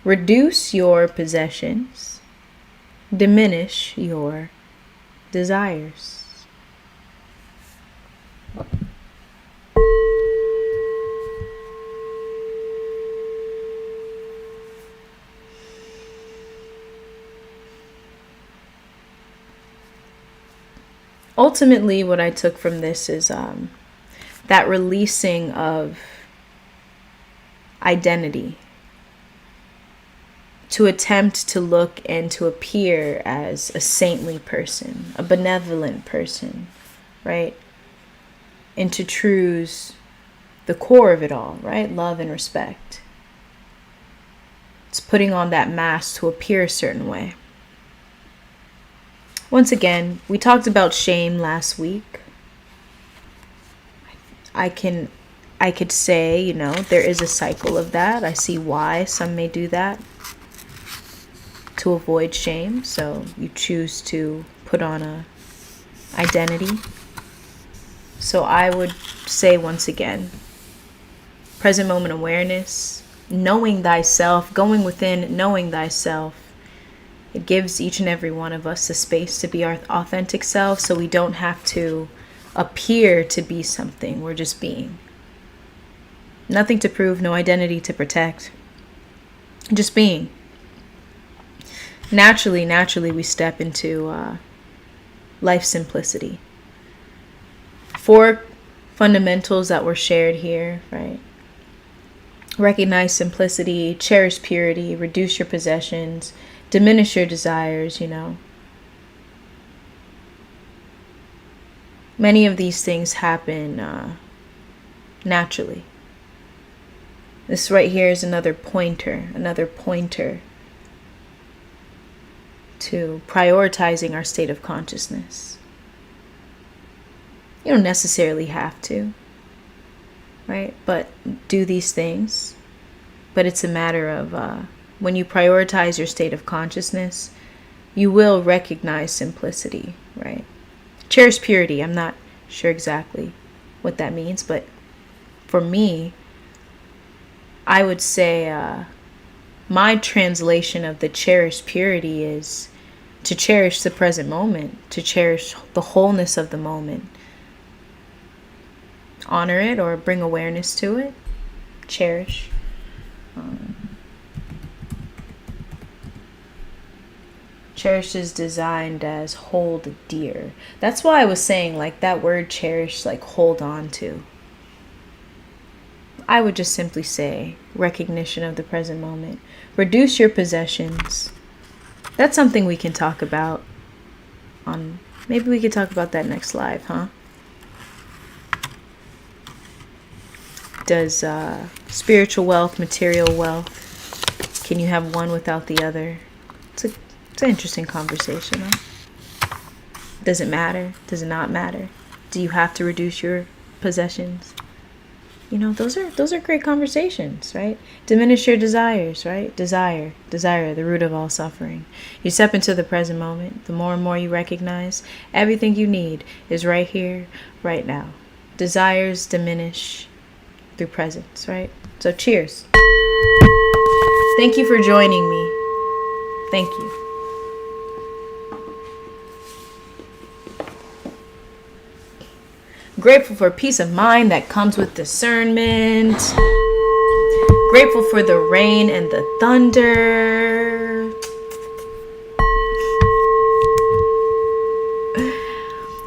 Reduce your possessions. Diminish your desires. Ultimately, what I took from this is that releasing of identity, to attempt to look and to appear as a saintly person, a benevolent person, right? And to choose the core of it all, right? Love and respect. It's putting on that mask to appear a certain way. Once again, we talked about shame last week. I could say, there is a cycle of that. I see why some may do that to avoid shame. So you choose to put on a identity. So I would say once again, present moment awareness, knowing thyself, going within, knowing thyself. It gives each and every one of us the space to be our authentic self, so we don't have to appear to be something. We're just being. Nothing to prove, no identity to protect. Just being. Naturally, we step into life simplicity. 4 fundamentals that were shared here, right? Recognize simplicity, cherish purity, reduce your possessions, diminish your desires, Many of these things happen naturally. This right here is another pointer to prioritizing our state of consciousness. You don't necessarily have to, right? But do these things. But it's a matter of when you prioritize your state of consciousness, you will recognize simplicity, right? Cherish purity. I'm not sure exactly what that means, but for me, I would say my translation of the cherish purity is to cherish the present moment, to cherish the wholeness of the moment. Honor it or bring awareness to it. Cherish. Cherish is designed as hold dear. That's why I was saying, like, that word cherish, like hold on to. I would just simply say recognition of the present moment. Reduce your possessions. That's something we can talk about on, maybe we could talk about that next live, huh? Does spiritual wealth, material wealth, can you have one without the other? It's an interesting conversation, huh? Does it matter? Does it not matter? Do you have to reduce your possessions? You know, those are great conversations, right? Diminish your desires, right? Desire, the root of all suffering. You step into the present moment. The more and more you recognize everything you need is right here, right now. Desires diminish through presence, right? So cheers. Thank you for joining me. Thank you. Grateful for peace of mind that comes with discernment. Grateful for the rain and the thunder.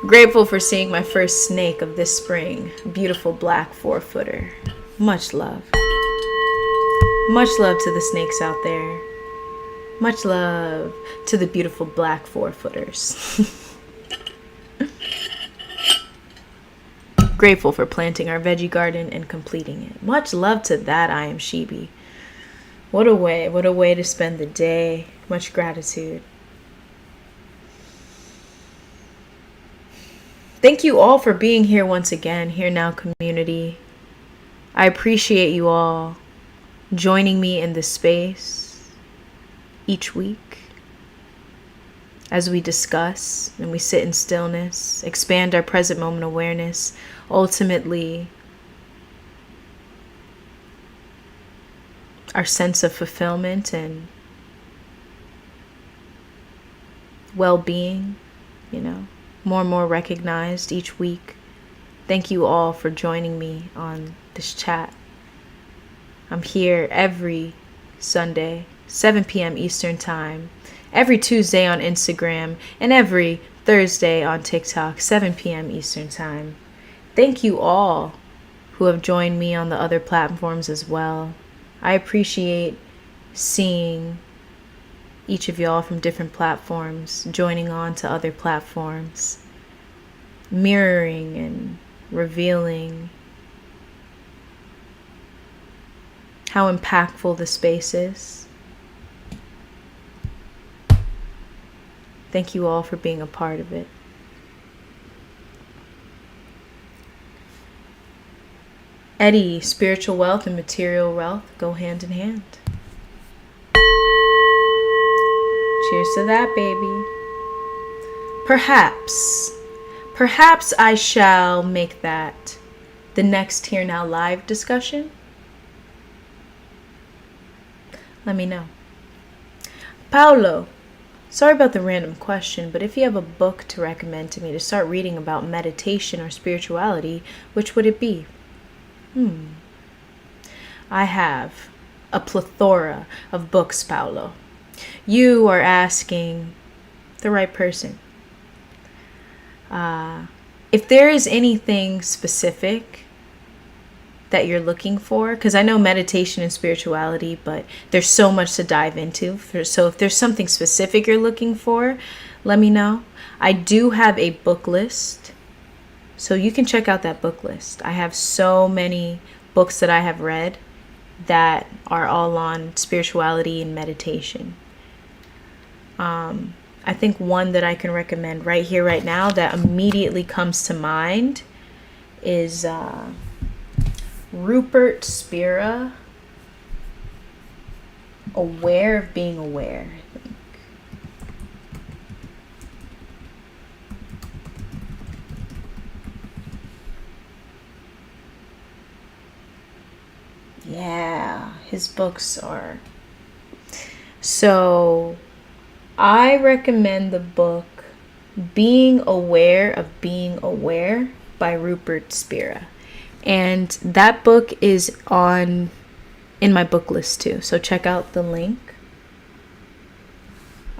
Grateful for seeing my first snake of this spring. Beautiful black 4-footer. Much love. Much love to the snakes out there. Much love to the beautiful black 4-footers. Grateful for planting our veggie garden and completing it. Much love to that, I am Shibi. What a way to spend the day. Much gratitude. Thank you all for being here once again, Here Now community. I appreciate you all joining me in this space each week as we discuss and we sit in stillness, expand our present moment awareness, ultimately our sense of fulfillment and well-being, more and more recognized each week. Thank you all for joining me on this chat. I'm here every Sunday, 7 p.m. Eastern Time, every Tuesday on Instagram, and every Thursday on TikTok, 7 p.m. Eastern Time. Thank you all who have joined me on the other platforms as well. I appreciate seeing each of y'all from different platforms joining on to other platforms, mirroring and revealing how impactful the space is. Thank you all for being a part of it. Eddie, spiritual wealth and material wealth go hand in hand. Cheers to that, baby. Perhaps I shall make that the next Here Now live discussion. Let me know. Paulo, sorry about the random question, but if you have a book to recommend to me to start reading about meditation or spirituality, which would it be? I have a plethora of books, Paulo. You are asking the right person. If there is anything specific that you're looking for, because I know meditation and spirituality, but there's so much to dive into. So if there's something specific you're looking for, let me know. I do have a book list, so you can check out that book list. I have so many books that I have read that are all on spirituality and meditation. I think one that I can recommend right here, right now, that immediately comes to mind is Rupert Spira, Aware of Being Aware, I think. Yeah, his books are... So I recommend the book Being Aware of Being Aware by Rupert Spira. And that book is in my book list too. So check out the link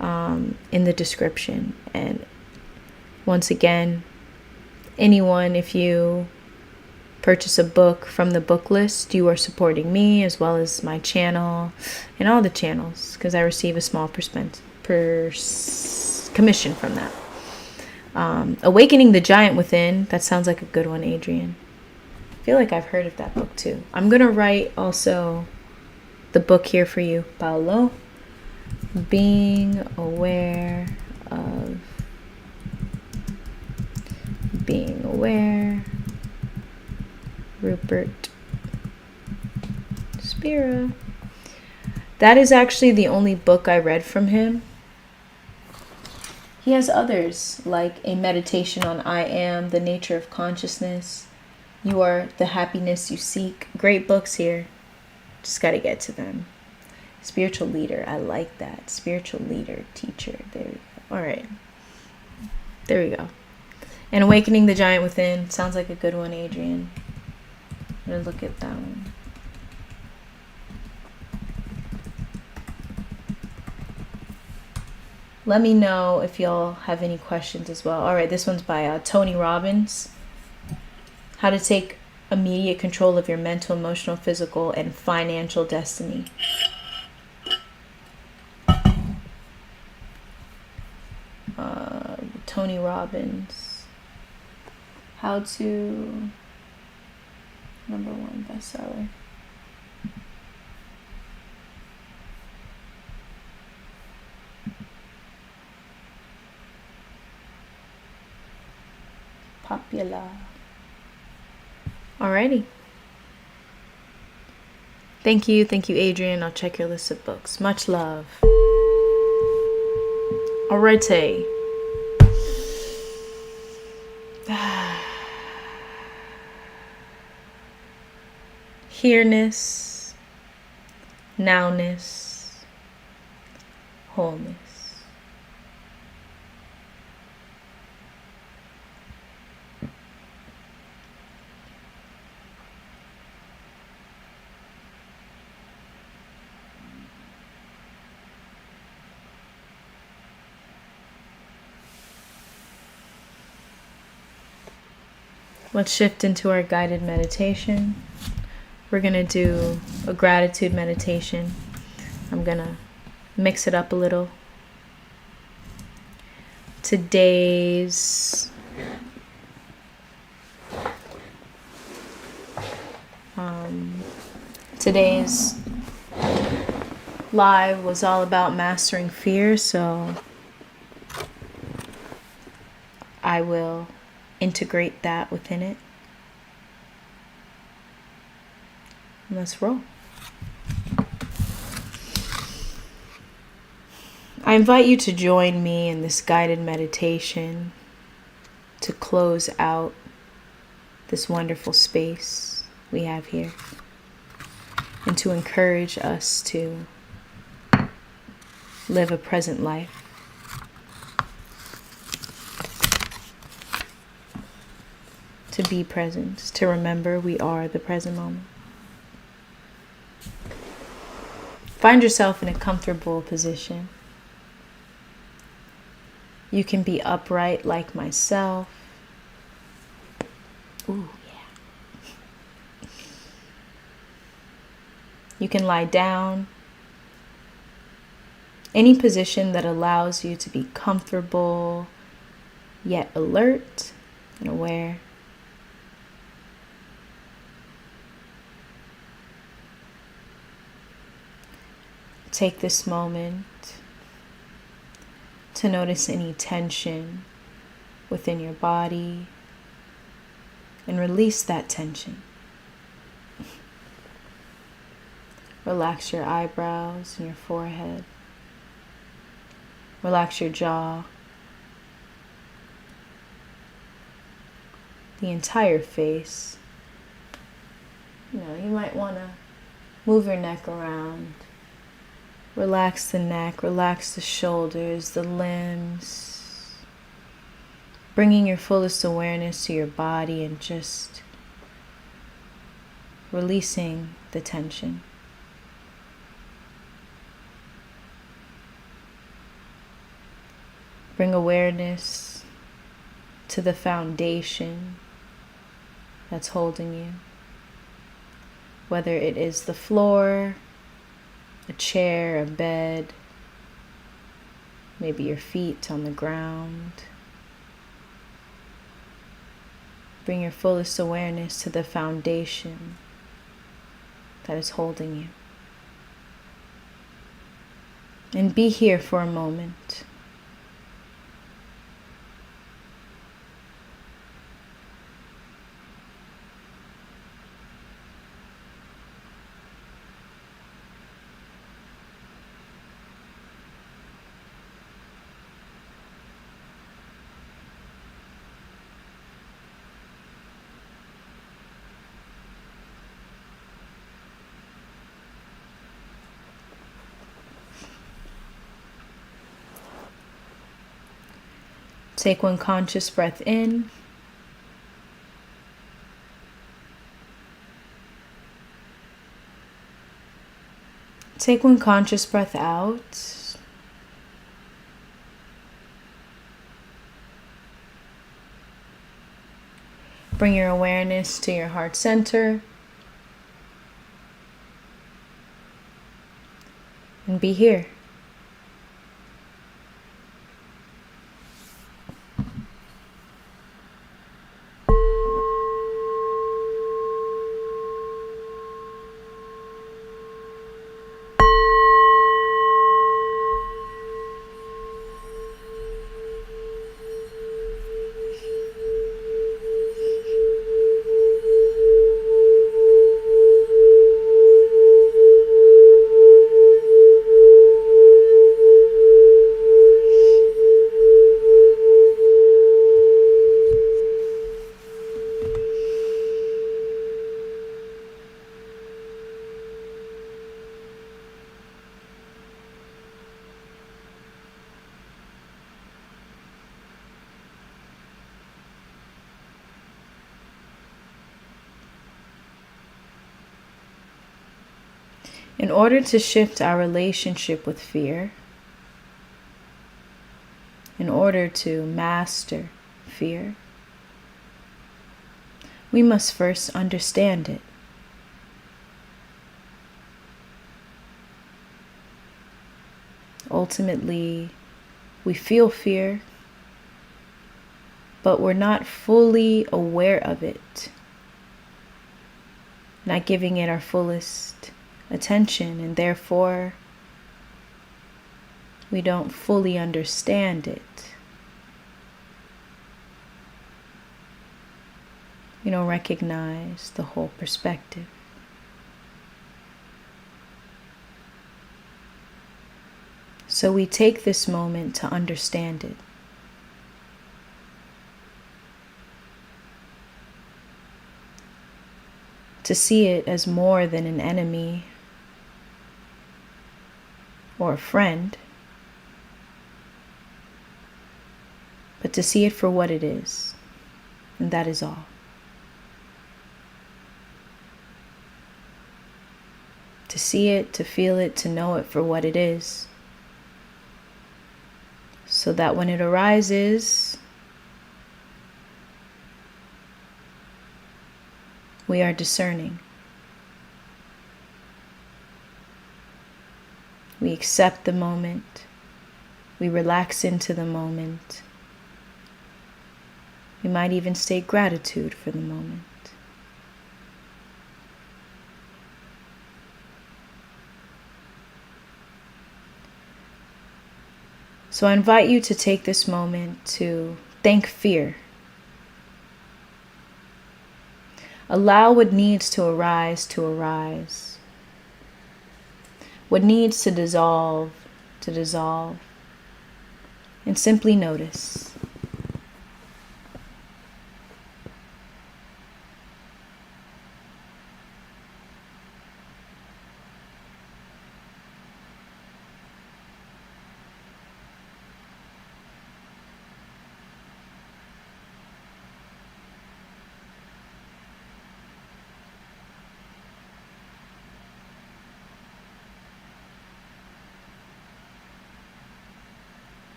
in the description. And once again, anyone, if you purchase a book from the book list, you are supporting me as well as my channel and all the channels, because I receive a small commission from that. Awakening the Giant Within, that sounds like a good one, Adrian. I feel like I've heard of that book too. I'm gonna write also the book here for you, Paolo. Being Aware of Being Aware, Rupert Spira. That is actually the only book I read from him. He has others, like A Meditation on I Am, The Nature of Consciousness, You Are the Happiness You Seek. Great books here. Just got to get to them. Spiritual leader. I like that. Spiritual leader, teacher. There we go. All right. There we go. And Awakening the Giant Within. Sounds like a good one, Adrian. I'm going to look at that one. Let me know if y'all have any questions as well. All right, this one's by Tony Robbins. How to Take Immediate Control of Your Mental, Emotional, Physical, and Financial Destiny. Tony Robbins. How to... #1 bestseller. Popular. Alrighty. Thank you, Adrian. I'll check your list of books. Much love. Alrighty. Here-ness, nowness, wholeness. Let's shift into our guided meditation. We're going to do a gratitude meditation. I'm going to mix it up a little. Today's live was all about mastering fear, so I will integrate that within it. Let's roll. I invite you to join me in this guided meditation to close out this wonderful space we have here, and to encourage us to live a present life. To be present, to remember we are the present moment. Find yourself in a comfortable position. You can be upright like myself. Ooh, yeah. You can lie down. Any position that allows you to be comfortable, yet alert and aware. Take this moment to notice any tension within your body and release that tension. Relax your eyebrows and your forehead. Relax your jaw. The entire face. You might want to move your neck around. Relax the neck, relax the shoulders, the limbs. Bringing your fullest awareness to your body and just releasing the tension. Bring awareness to the foundation that's holding you. Whether it is the floor, a chair, a bed, maybe your feet on the ground. Bring your fullest awareness to the foundation that is holding you. And be here for a moment. Take one conscious breath in. Take one conscious breath out. Bring your awareness to your heart center. And be here. In order to shift our relationship with fear, in order to master fear, we must first understand it. Ultimately, we feel fear, but we're not fully aware of it, not giving it our fullest attention, and therefore we don't fully understand it. We don't recognize the whole perspective. So we take this moment to understand it. To see it as more than an enemy or a friend, but to see it for what it is, and that is all. To see it, to feel it, to know it for what it is, so that when it arises, we are discerning. We accept the moment. We relax into the moment. We might even state gratitude for the moment. So I invite you to take this moment to thank fear. Allow what needs to arise. What needs to dissolve, and simply notice.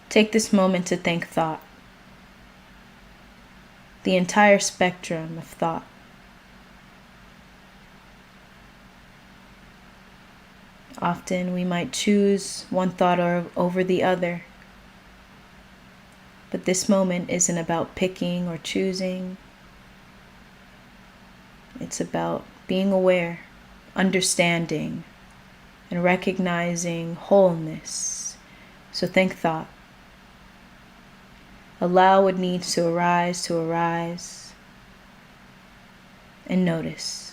Take this moment to thank thought, the entire spectrum of thought. Often we might choose one thought over the other, but this moment isn't about picking or choosing. It's about being aware, understanding, and recognizing wholeness. So thank thought. Allow what needs to arise, and notice.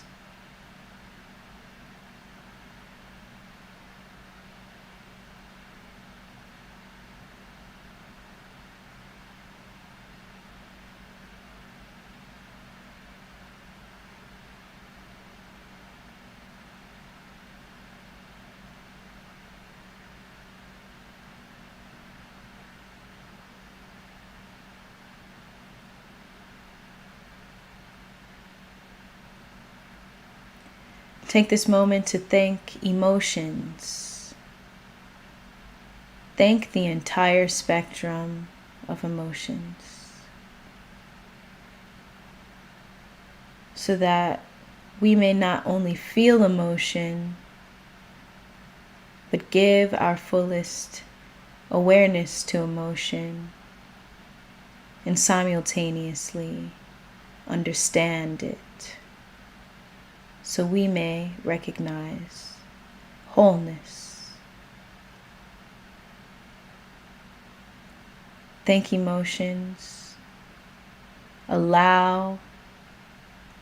Take this moment to thank emotions. Thank the entire spectrum of emotions, so that we may not only feel emotion, but give our fullest awareness to emotion and simultaneously understand it, so we may recognize wholeness. Thank emotions, allow,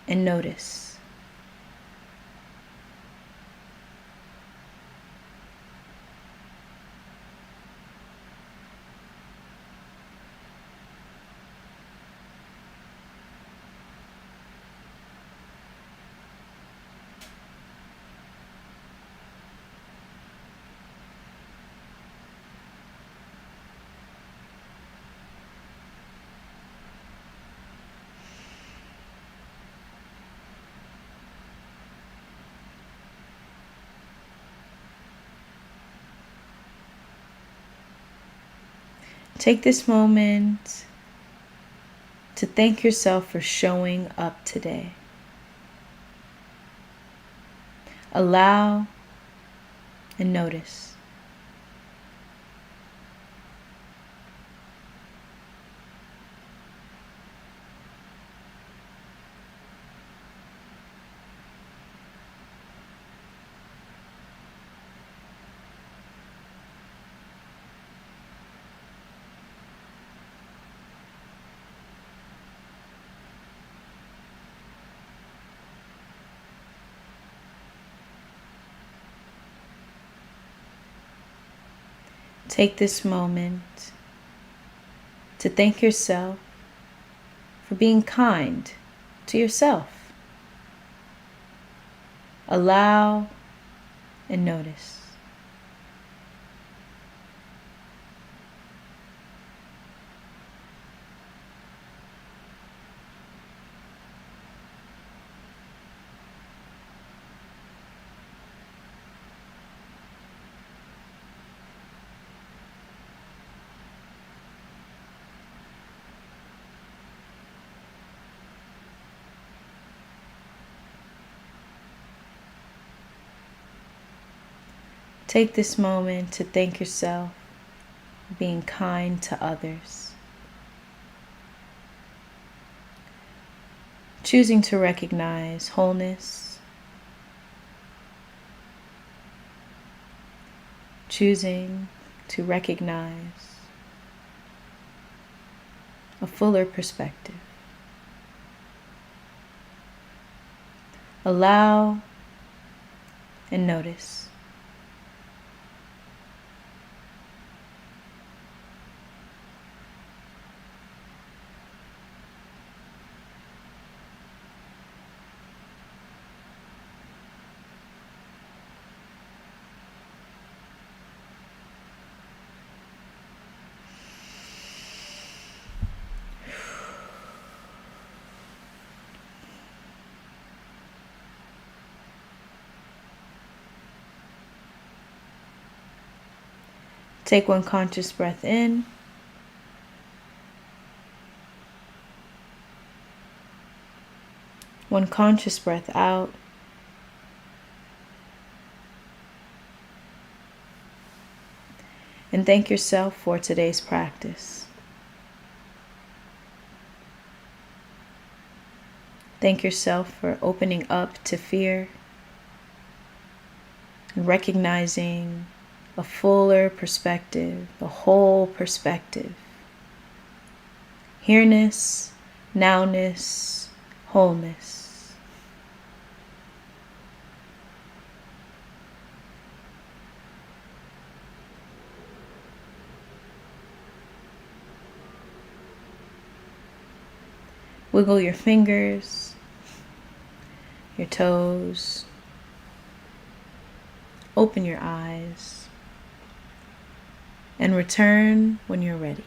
and notice. Take this moment to thank yourself for showing up today. Allow and notice. Take this moment to thank yourself for being kind to yourself. Allow and notice. Take this moment to thank yourself for being kind to others. choosing to recognize wholeness, choosing to recognize a fuller perspective. Allow and notice. Take one conscious breath in. One conscious breath out. And thank yourself for today's practice. Thank yourself for opening up to fear and recognizing a fuller perspective, a whole perspective. Here-ness, now-ness, wholeness. Wiggle your fingers, your toes. Open your eyes. And return when you're ready.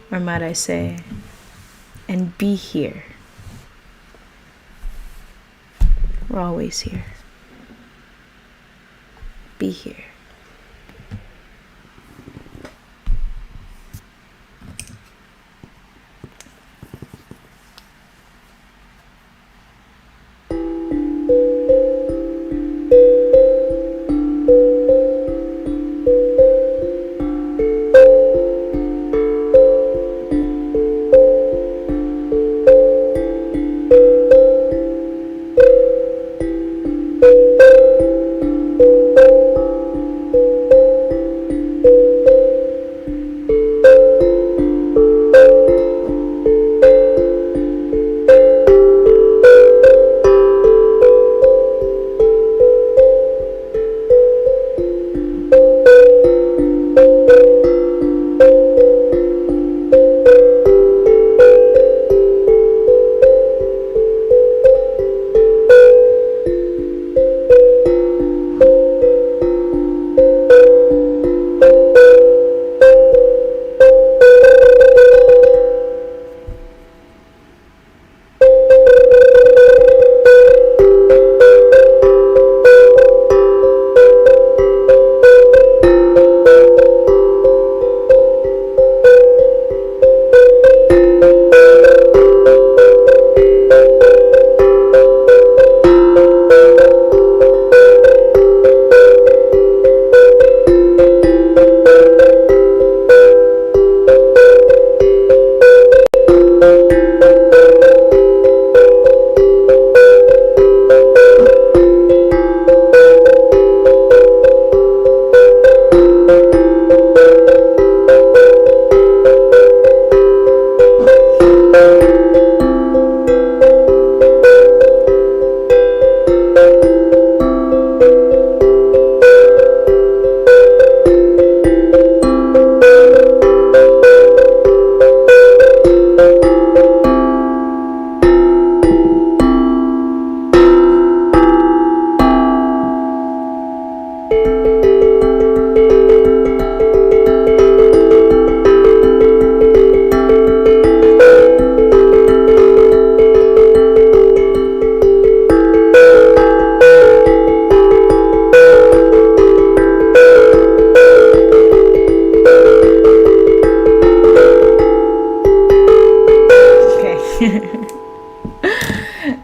Or might I say, and be here. We're always here. Be here.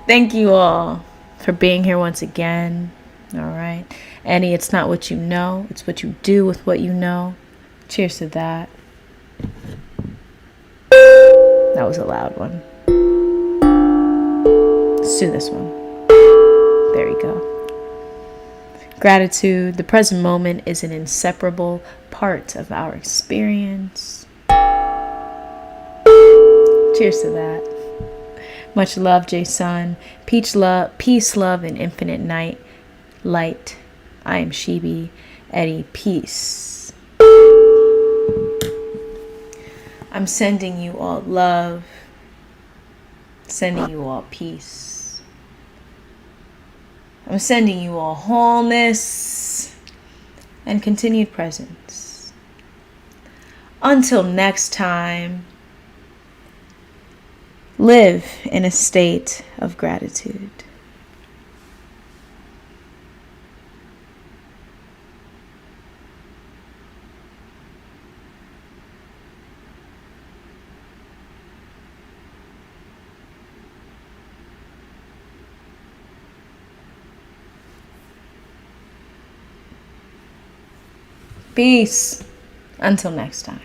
Thank you all for being here once again. All right. Annie, it's not what you know, it's what you do with what you know. Cheers to that. That was a loud one. Let's do this one. There you go. Gratitude. The present moment is an inseparable part of our experience. Cheers to that. Much love, Jason. Peace, love, and infinite light. I am Shibi. Eddie, peace. I'm sending you all love. Sending you all peace. I'm sending you all wholeness and continued presence. Until next time, live in a state of gratitude. Peace. Until next time.